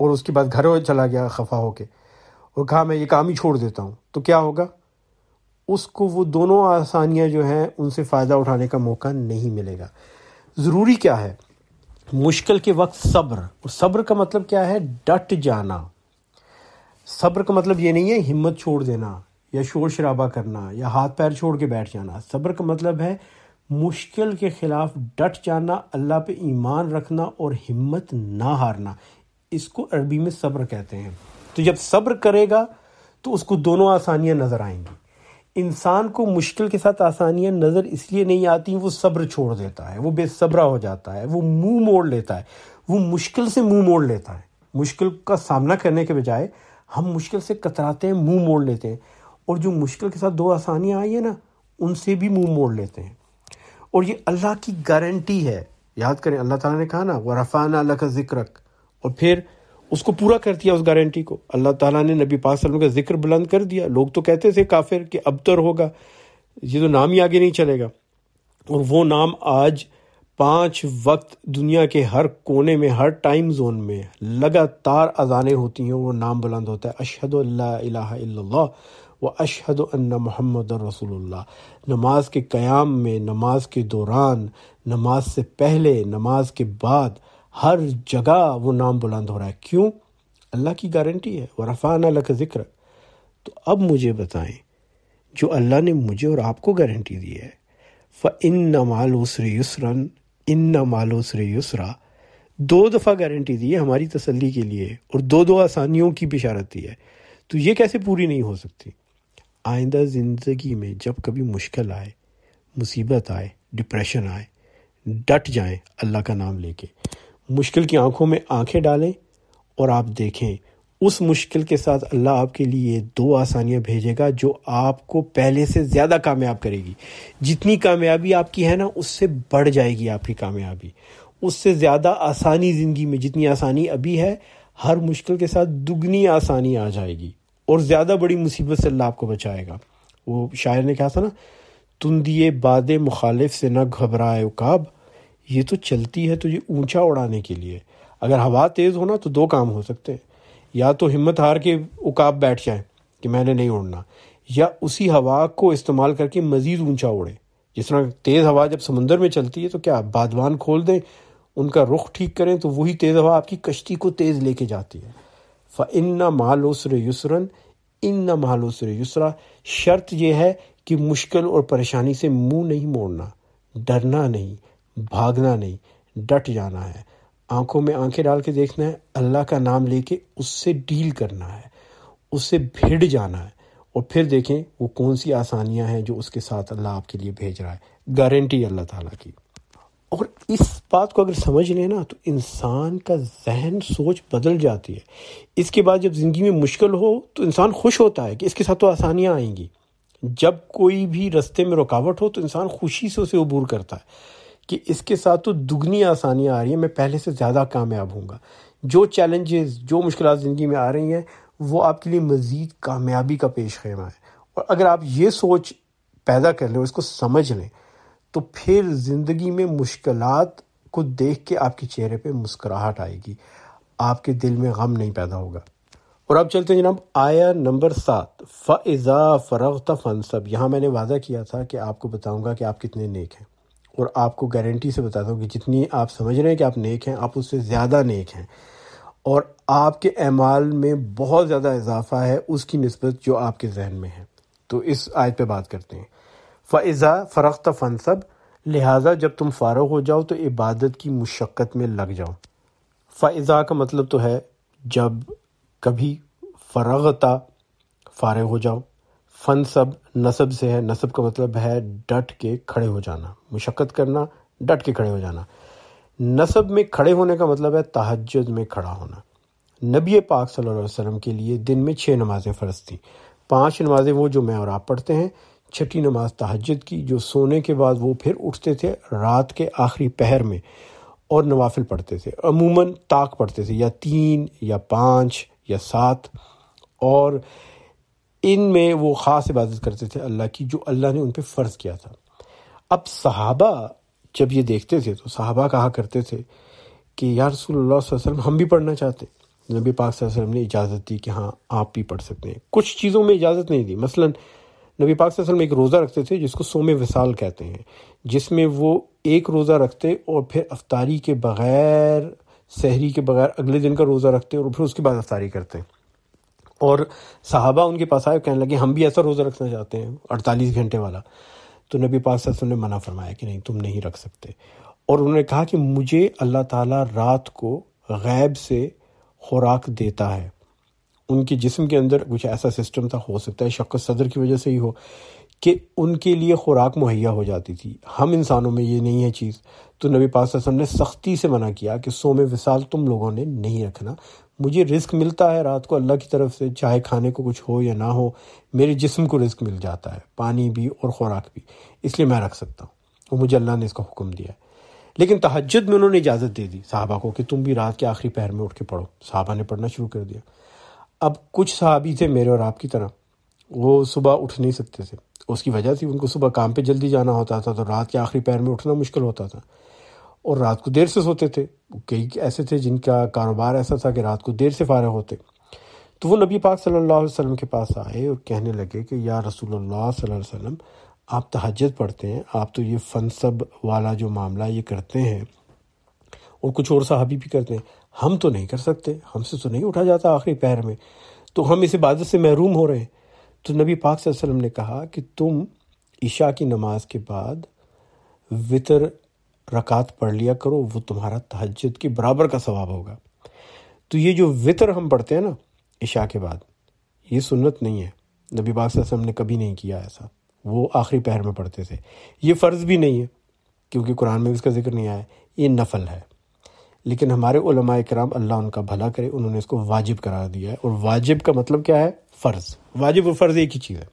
S1: اور اس کے بعد گھر چلا گیا خفا ہو کے اور کہا میں یہ کام ہی چھوڑ دیتا ہوں، تو کیا ہوگا؟ اس کو وہ دونوں آسانیاں جو ہیں ان سے فائدہ اٹھانے کا موقع نہیں ملے گا۔ ضروری کیا ہے؟ مشکل کے وقت صبر، اور صبر کا مطلب کیا ہے؟ ڈٹ جانا۔ صبر کا مطلب یہ نہیں ہے ہمت چھوڑ دینا یا شور شرابہ کرنا یا ہاتھ پیر چھوڑ کے بیٹھ جانا۔ صبر کا مطلب ہے مشکل کے خلاف ڈٹ جانا، اللہ پہ ایمان رکھنا اور ہمت نہ ہارنا۔ اس کو عربی میں صبر کہتے ہیں۔ تو جب صبر کرے گا تو اس کو دونوں آسانیاں نظر آئیں گی۔ انسان کو مشکل کے ساتھ آسانیاں نظر اس لیے نہیں آتی، وہ صبر چھوڑ دیتا ہے، وہ بے صبرا ہو جاتا ہے، وہ منہ موڑ لیتا ہے، وہ مشکل سے منہ موڑ لیتا ہے۔ مشکل کا سامنا کرنے کے بجائے ہم مشکل سے کتراتے ہیں، منہ موڑ لیتے ہیں، اور جو مشکل کے ساتھ 2 آسانیاں آئی ہیں نا، ان سے بھی منہ موڑ لیتے ہیں۔ اور یہ اللہ کی گارنٹی ہے۔ یاد کریں اللہ تعالیٰ نے کہا نا وَرَفَعْنَا لَكَ ذِكْرَكَ، اور پھر اس کو پورا کر دیا اس گارنٹی کو۔ اللہ تعالیٰ نے نبی پاک صلی اللہ علیہ وسلم کا ذکر بلند کر دیا۔ لوگ تو کہتے تھے کافر کہ ابتر ہوگا، یہ تو نام ہی آگے نہیں چلے گا، اور وہ نام آج 5 وقت دنیا کے ہر کونے میں، ہر ٹائم زون میں لگاتار اذانیں ہوتی ہیں، وہ نام بلند ہوتا ہے، اشہد ان لا الہ الا اللہ و اشہد ان محمد رسول اللہ۔ نماز کے قیام میں، نماز کے دوران، نماز سے پہلے، نماز کے بعد، ہر جگہ وہ نام بلند ہو رہا ہے۔ کیوں؟ اللہ کی گارنٹی ہے وَرَفَعْنَا لَكَ ذِكْرَكَ۔ تو اب مجھے بتائیں، جو اللہ نے مجھے اور آپ کو گارنٹی دی ہے، فَإِنَّ مَعَ الْعُسْرِ يُسْرًا إِنَّ مَعَ الْعُسْرِ يُسْرًا، 2 دفعہ گارنٹی دی ہے ہماری تسلی کے لیے، اور 2 آسانیوں کی بشارت دی ہے۔ تو یہ کیسے پوری نہیں ہو سکتی؟ آئندہ زندگی میں جب کبھی مشکل آئے، مصیبت آئے، ڈپریشن آئے، ڈٹ جائیں اللہ کا نام لے کے، مشکل کی آنکھوں میں آنکھیں ڈالیں اور آپ دیکھیں اس مشکل کے ساتھ اللہ آپ کے لیے 2 آسانیاں بھیجے گا جو آپ کو پہلے سے زیادہ کامیاب کرے گی۔ جتنی کامیابی آپ کی ہے نا، اس سے بڑھ جائے گی آپ کی کامیابی، اس سے زیادہ آسانی زندگی میں، جتنی آسانی ابھی ہے ہر مشکل کے ساتھ دگنی آسانی آ جائے گی، اور زیادہ بڑی مصیبت سے اللہ آپ کو بچائے گا۔ وہ شاعر نے کہا تھا نا، تندیے باد مخالف سے نہ گھبرائے عقاب، یہ تو چلتی ہے تجھے اونچا اڑانے کے لیے۔ اگر ہوا تیز ہونا تو 2 کام ہو سکتے ہیں، یا تو ہمت ہار کے عقاب بیٹھ جائیں کہ میں نے نہیں اڑنا، یا اسی ہوا کو استعمال کر کے مزید اونچا اڑیں۔ جس طرح تیز ہوا جب سمندر میں چلتی ہے تو کیا بادبان کھول دیں، ان کا رخ ٹھیک کریں تو وہی تیز ہوا آپ کی کشتی کو تیز لے کے جاتی ہے۔ فَإِنَّ مَعَ الْعُسْرِ يُسْرًا إِنَّ مَعَ الْعُسْرِ يُسْرًا۔ شرط یہ ہے کہ مشکل اور پریشانی سے منہ نہیں موڑنا، ڈرنا نہیں، بھاگنا نہیں، ڈٹ جانا ہے، آنکھوں میں آنکھیں ڈال کے دیکھنا ہے، اللہ کا نام لے کے اس سے ڈیل کرنا ہے، اس سے بھیڑ جانا ہے، اور پھر دیکھیں وہ کون سی آسانیاں ہیں جو اس کے ساتھ اللہ آپ کے لیے بھیج رہا ہے۔ گارنٹی اللہ تعالیٰ کی۔ اور اس بات کو اگر سمجھ لیں نا تو انسان کا ذہن، سوچ بدل جاتی ہے۔ اس کے بعد جب زندگی میں مشکل ہو تو انسان خوش ہوتا ہے کہ اس کے ساتھ تو آسانیاں آئیں گی۔ جب کوئی بھی رستے میں رکاوٹ ہو تو انسان خوشی سے اسے عبور کرتا ہے کہ اس کے ساتھ تو دگنی آسانیاں آ رہی ہیں، میں پہلے سے زیادہ کامیاب ہوں گا۔ جو چیلنجز، جو مشکلات زندگی میں آ رہی ہیں وہ آپ کے لیے مزید کامیابی کا پیش خیمہ ہے، اور اگر آپ یہ سوچ پیدا کر لیں اور اس کو سمجھ لیں تو پھر زندگی میں مشکلات کو دیکھ کے آپ کے چہرے پہ مسکراہٹ آئے گی، آپ کے دل میں غم نہیں پیدا ہوگا۔ اور اب چلتے ہیں جناب آیا نمبر 7، فَإِذَا فَرَغْتَ فَانْصَبْ۔ یہاں میں نے وعدہ کیا تھا کہ آپ کو بتاؤں گا کہ آپ کتنے نیک ہیں، اور آپ کو گارنٹی سے بتاتا ہوں کہ جتنی آپ سمجھ رہے ہیں کہ آپ نیک ہیں، آپ اس سے زیادہ نیک ہیں، اور آپ کے اعمال میں بہت زیادہ اضافہ ہے اس کی نسبت جو آپ کے ذہن میں ہے۔ تو اس آیت پہ بات کرتے ہیں۔ فَإِذَا فَرَغْتَ فَانْصَبْ، لہٰذا جب تم فارغ ہو جاؤ تو عبادت کی مشقت میں لگ جاؤ۔ فَإِذَا کا مطلب تو ہے جب کبھی، فرغتا فارغ ہو جاؤ، فنصب نصب سے ہے، نصب کا مطلب ہے ڈٹ کے کھڑے ہو جانا، مشقت کرنا، ڈٹ کے کھڑے ہو جانا۔ نصب میں کھڑے ہونے کا مطلب ہے تہجد میں کھڑا ہونا۔ نبی پاک صلی اللہ علیہ وسلم کے لیے دن میں 6 نمازیں فرض تھیں، 5 نمازیں وہ جو میں اور آپ پڑھتے ہیں، 6ٹھی نماز تہجد کی جو سونے کے بعد وہ پھر اٹھتے تھے رات کے آخری پہر میں اور نوافل پڑھتے تھے، عموماً طاق پڑھتے تھے، یا 3 یا 5 یا 7، اور ان میں وہ خاص عبادت کرتے تھے اللہ کی جو اللہ نے ان پہ فرض کیا تھا۔ اب صحابہ جب یہ دیکھتے تھے تو صحابہ کہا کرتے تھے کہ یا رسول اللہ صلی اللہ علیہ وسلم ہم بھی پڑھنا چاہتے ہیں۔ نبی پاک صلی اللہ علیہ وسلم نے اجازت دی کہ ہاں آپ بھی پڑھ سکتے ہیں۔ کچھ چیزوں میں اجازت نہیں دی، مثلا نبی پاک صلی اللہ علیہ وسلم ایک روزہ رکھتے تھے جس کو صوم وصال کہتے ہیں، جس میں وہ ایک روزہ رکھتے اور پھر افطاری کے بغیر، سحری کے بغیر اگلے دن کا روزہ رکھتے اور پھر اس کے بعد افطاری کرتے۔ اور صحابہ ان کے پاس آئے، کہنے لگے ہم بھی ایسا روزہ رکھنا چاہتے ہیں 48 گھنٹے والا۔ تو نبی پاک صلی اللہ علیہ وسلم نے منع فرمایا کہ نہیں، تم نہیں رکھ سکتے، اور انہوں نے کہا کہ مجھے اللہ تعالیٰ رات کو غیب سے خوراک دیتا ہے۔ ان کے جسم کے اندر کچھ ایسا سسٹم تھا، ہو سکتا ہے شق صدر کی وجہ سے ہی ہو، کہ ان کے لیے خوراک مہیا ہو جاتی تھی، ہم انسانوں میں یہ نہیں ہے چیز۔ تو نبی پاک صلی اللہ علیہ وسلم نے سختی سے منع کیا کہ صوم وصال تم لوگوں نے نہیں رکھنا، مجھے رزق ملتا ہے رات کو اللہ کی طرف سے، چاہے کھانے کو کچھ ہو یا نہ ہو، میرے جسم کو رزق مل جاتا ہے، پانی بھی اور خوراک بھی، اس لیے میں رکھ سکتا ہوں، اور مجھے اللہ نے اس کا حکم دیا ہے۔ لیکن تہجد میں انہوں نے اجازت دے دی صحابہ کو کہ تم بھی رات کے آخری پہر میں اٹھ کے پڑھو۔ صحابہ نے پڑھنا شروع کر دیا۔ اب کچھ صحابی تھے میرے اور آپ کی طرح، وہ صبح اٹھ نہیں سکتے تھے، اس کی وجہ تھی ان کو صبح کام پہ جلدی جانا ہوتا تھا، تو رات کے آخری پہر میں اٹھنا مشکل ہوتا تھا، اور رات کو دیر سے سوتے تھے۔ کئی ایسے تھے جن کا کاروبار ایسا تھا کہ رات کو دیر سے فارغ ہوتے۔ تو وہ نبی پاک صلی اللہ علیہ وسلم کے پاس آئے اور کہنے لگے کہ یا رسول اللہ صلی اللہ علیہ وسلم، آپ تہجد پڑھتے ہیں، آپ تو یہ فنصب والا جو معاملہ یہ کرتے ہیں، اور کچھ اور صحابی بھی کرتے ہیں، ہم تو نہیں کر سکتے، ہم سے تو نہیں اٹھا جاتا آخری پہر میں، تو ہم اس عبادت سے محروم ہو رہے ہیں۔ تو نبی پاک صلی اللہ علیہ وسلم نے کہا کہ تم عشاء کی نماز کے بعد وتر رکعت پڑھ لیا کرو، وہ تمہارا تہجد کے برابر کا ثواب ہوگا۔ تو یہ جو وتر ہم پڑھتے ہیں نا عشاء کے بعد، یہ سنت نہیں ہے، نبی پاک صلی اللہ علیہ وسلم نے کبھی نہیں کیا ایسا، وہ آخری پہر میں پڑھتے تھے۔ یہ فرض بھی نہیں ہے کیونکہ قرآن میں اس کا ذکر نہیں آیا، یہ نفل ہے۔ لیکن ہمارے علماء کرام، اللہ ان کا بھلا کرے، انہوں نے اس کو واجب قرار دیا ہے، اور واجب کا مطلب کیا ہے؟ فرض۔ واجب اور فرض ایک ہی چیز ہے۔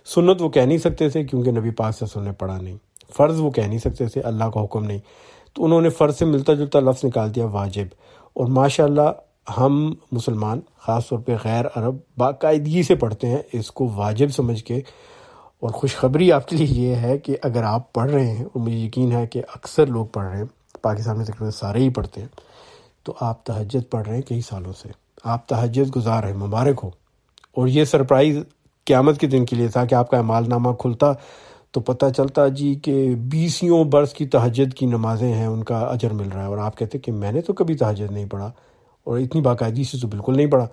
S1: سنت وہ کہہ نہیں سکتے تھے کیونکہ نبی پاک صلی اللہ علیہ وسلم نے پڑھا نہیں، فرض وہ کہہ نہیں سکتے تھے، اللہ کا حکم نہیں، تو انہوں نے فرض سے ملتا جلتا لفظ نکال دیا واجب۔ اور ماشاءاللہ ہم مسلمان خاص طور پہ غیر عرب باقاعدگی سے پڑھتے ہیں اس کو واجب سمجھ کے۔ اور خوشخبری آپ کے لیے یہ ہے کہ اگر آپ پڑھ رہے ہیں، اور مجھے یقین ہے کہ اکثر لوگ پڑھ رہے ہیں، پاکستان میں تقریباً سارے ہی پڑھتے ہیں، تو آپ تہجد پڑھ رہے ہیں کئی سالوں سے، آپ تہجد گزار ہیں، مبارک ہو۔ اور یہ سرپرائز قیامت کے دن کے لیے تھا کہ آپ کا اعمال نامہ کھلتا تو پتہ چلتا جی کہ 20 برس کی تہجد کی نمازیں ہیں، ان کا اجر مل رہا ہے، اور آپ کہتے کہ میں نے تو کبھی تہجد نہیں پڑھا، اور اتنی باقاعدگی سے تو بالکل نہیں پڑھا۔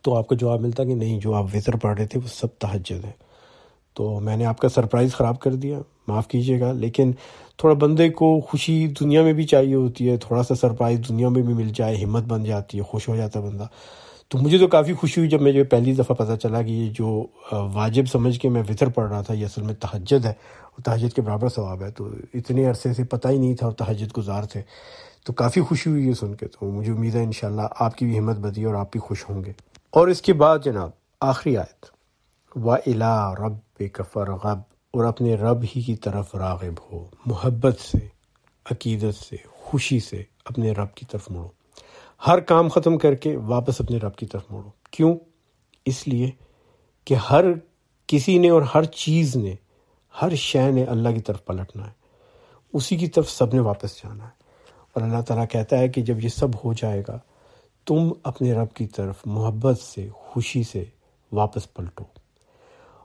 S1: تو آپ کو جواب ملتا کہ نہیں، جو آپ وتر پڑھ رہے تھے وہ سب تہجد ہے۔ تو میں نے آپ کا سرپرائز خراب کر دیا، معاف کیجیے گا، لیکن تھوڑا بندے کو خوشی دنیا میں بھی چاہیے ہوتی ہے، تھوڑا سا سرپرائز دنیا میں بھی مل جائے، ہمت بن جاتی ہے، خوش ہو جاتا ہے بندہ۔ تو مجھے تو کافی خوشی ہوئی جب مجھے پہلی دفعہ پتہ چلا کہ یہ جو واجب سمجھ کے میں وتر پڑھ رہا تھا، یہ اصل میں تہجد ہے، اور تہجد کے برابر ثواب ہے۔ تو اتنے عرصے سے پتہ ہی نہیں تھا، اور تہجد گزار تھے، تو کافی خوشی ہوئی یہ سن کے۔ تو مجھے امید ہے انشاءاللہ آپ کی بھی ہمت بدی اور آپ بھی خوش ہوں گے۔ اور اس کے بعد جناب آخری آیت، وَإِلَىٰ رَبِّكَ فَارْغَب، اور اپنے رب ہی کی طرف راغب ہو، محبت سے، عقیدت سے، خوشی سے اپنے رب کی طرف مڑو، ہر کام ختم کر کے واپس اپنے رب کی طرف مڑو۔ کیوں؟ اس لیے کہ ہر کسی نے اور ہر چیز نے، ہر شے نے اللہ کی طرف پلٹنا ہے، اسی کی طرف سب نے واپس جانا ہے۔ اور اللہ تعالیٰ کہتا ہے کہ جب یہ سب ہو جائے گا تم اپنے رب کی طرف محبت سے، خوشی سے واپس پلٹو۔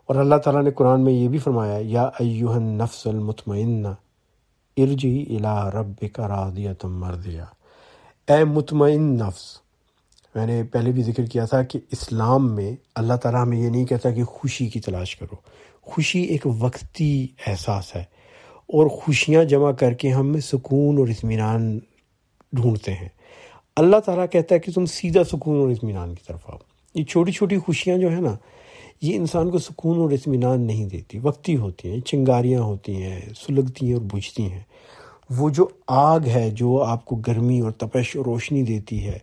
S1: اور اللہ تعالیٰ نے قرآن میں یہ بھی فرمایا، یا ایھا النفس المطمئنہ ارجعی الی ربک راضیۃ مرضیہ، اے مطمئن نفس۔ میں نے پہلے بھی ذکر کیا تھا کہ اسلام میں اللہ تعالیٰ ہمیں یہ نہیں کہتا کہ خوشی کی تلاش کرو، خوشی ایک وقتی احساس ہے، اور خوشیاں جمع کر کے ہم میں سکون اور اطمینان ڈھونڈتے ہیں۔ اللہ تعالیٰ کہتا ہے کہ تم سیدھا سکون اور اطمینان کی طرف آؤ۔ یہ چھوٹی چھوٹی خوشیاں جو ہیں نا، یہ انسان کو سکون اور اطمینان نہیں دیتی، وقتی ہوتی ہیں، چنگاریاں ہوتی ہیں، سلگتی ہیں اور بجھتی ہیں۔ وہ جو آگ ہے جو آپ کو گرمی اور تپش اور روشنی دیتی ہے،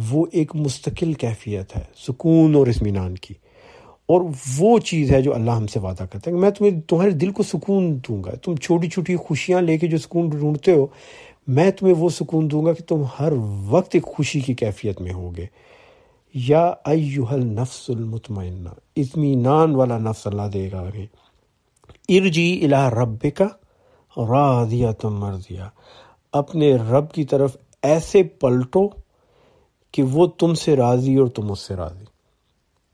S1: وہ ایک مستقل کیفیت ہے سکون اور اطمینان کی، اور وہ چیز ہے جو اللہ ہم سے وعدہ کرتا ہے کہ میں تمہارے دل کو سکون دوں گا۔ تم چھوٹی چھوٹی خوشیاں لے کے جو سکون ڈھونڈتے ہو، میں تمہیں وہ سکون دوں گا کہ تم ہر وقت ایک خوشی کی کیفیت میں ہوگے۔ یا ایھا النفس المطمئنہ، اطمینان والا نفس اللہ دے گا ہمیں۔ ارجعی الی ربک راضیۃ مرضیہ، اپنے رب کی طرف ایسے پلٹو کہ وہ تم سے راضی اور تم اس سے راضی،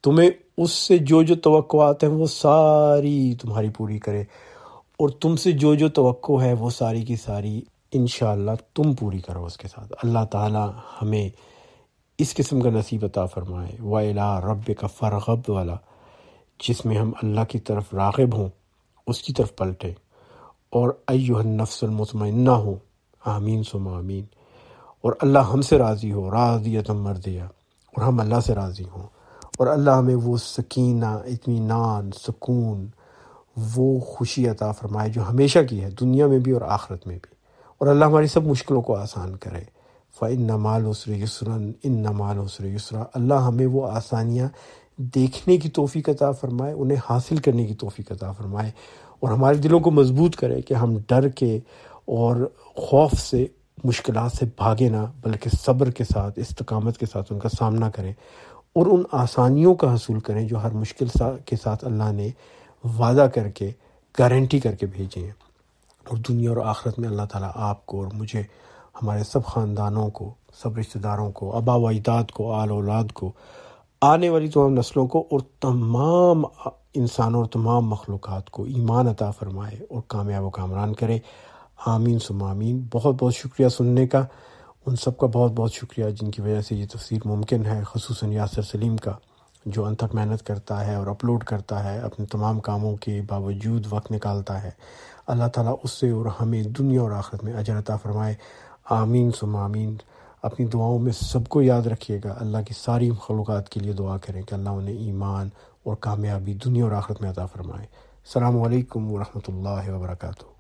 S1: تمہیں اس سے جو توقعات ہیں وہ ساری تمہاری پوری کرے، اور تم سے جو توقع ہے وہ ساری کی ساری انشاءاللہ تم پوری کرو اس کے ساتھ۔ اللہ تعالیٰ ہمیں اس قسم کا نصیب عطا فرمائے۔ وَإِلَىٰ رَبِّكَ فَارْغَب والا، جس میں ہم اللہ کی طرف راغب ہوں، اس کی طرف پلٹیں، اور ایھا النفس المطمئنہ ہوں۔ آمین ثم آمین۔ اور اللہ ہم سے راضی ہو، راضیۃ مرضیہ، اور ہم اللہ سے راضی ہوں، اور اللہ ہمیں وہ سکینہ، اطمینان، سکون، وہ خوشی عطا فرمائے جو ہمیشہ کی ہے، دنیا میں بھی اور آخرت میں بھی، اور اللہ ہماری سب مشکلوں کو آسان کرے۔ فَإِنَّ مَعَ الْعُسْرِ يُسْرًا إِنَّ مَعَ الْعُسْرِ يُسْرًا، اللہ ہمیں وہ آسانیاں دیکھنے کی توفیق عطا فرمائے، انہیں حاصل کرنے کی توفیق عطا فرمائے، اور ہمارے دلوں کو مضبوط کرے کہ ہم ڈر کے اور خوف سے، مشکلات سے بھاگے نہ، بلکہ صبر کے ساتھ، استقامت کے ساتھ ان کا سامنا کریں، اور ان آسانیوں کا حصول کریں جو ہر مشکل کے ساتھ اللہ نے وعدہ کر کے، گارنٹی کر کے بھیجے ہیں۔ اور دنیا اور آخرت میں اللہ تعالیٰ آپ کو اور مجھے، ہمارے سب خاندانوں کو، سب رشتہ داروں کو، آبا و اجداد کو، آل اولاد کو، آنے والی تمام نسلوں کو، اور تمام انسانوں اور تمام مخلوقات کو ایمان عطا فرمائے اور کامیاب و کامران کرے۔ آمین ثم آمین۔ بہت بہت شکریہ سننے کا، ان سب کا بہت بہت شکریہ جن کی وجہ سے یہ تفسیر ممکن ہے، خصوصاً یاسر سلیم کا جو انتھک محنت کرتا ہے اور اپلوڈ کرتا ہے، اپنے تمام کاموں کے باوجود وقت نکالتا ہے۔ اللہ تعالیٰ اس سے اور ہمیں دنیا اور آخرت میں اجر عطا فرمائے۔ آمین ثم آمین۔ اپنی دعاؤں میں سب کو یاد رکھیے گا، اللہ کی ساری مخلوقات کے لیے دعا کریں کہ اللہ انہیں ایمان اور کامیابی دنیا اور آخرت میں عطا فرمائے۔ السلام علیکم ورحمۃ اللہ وبرکاتہ۔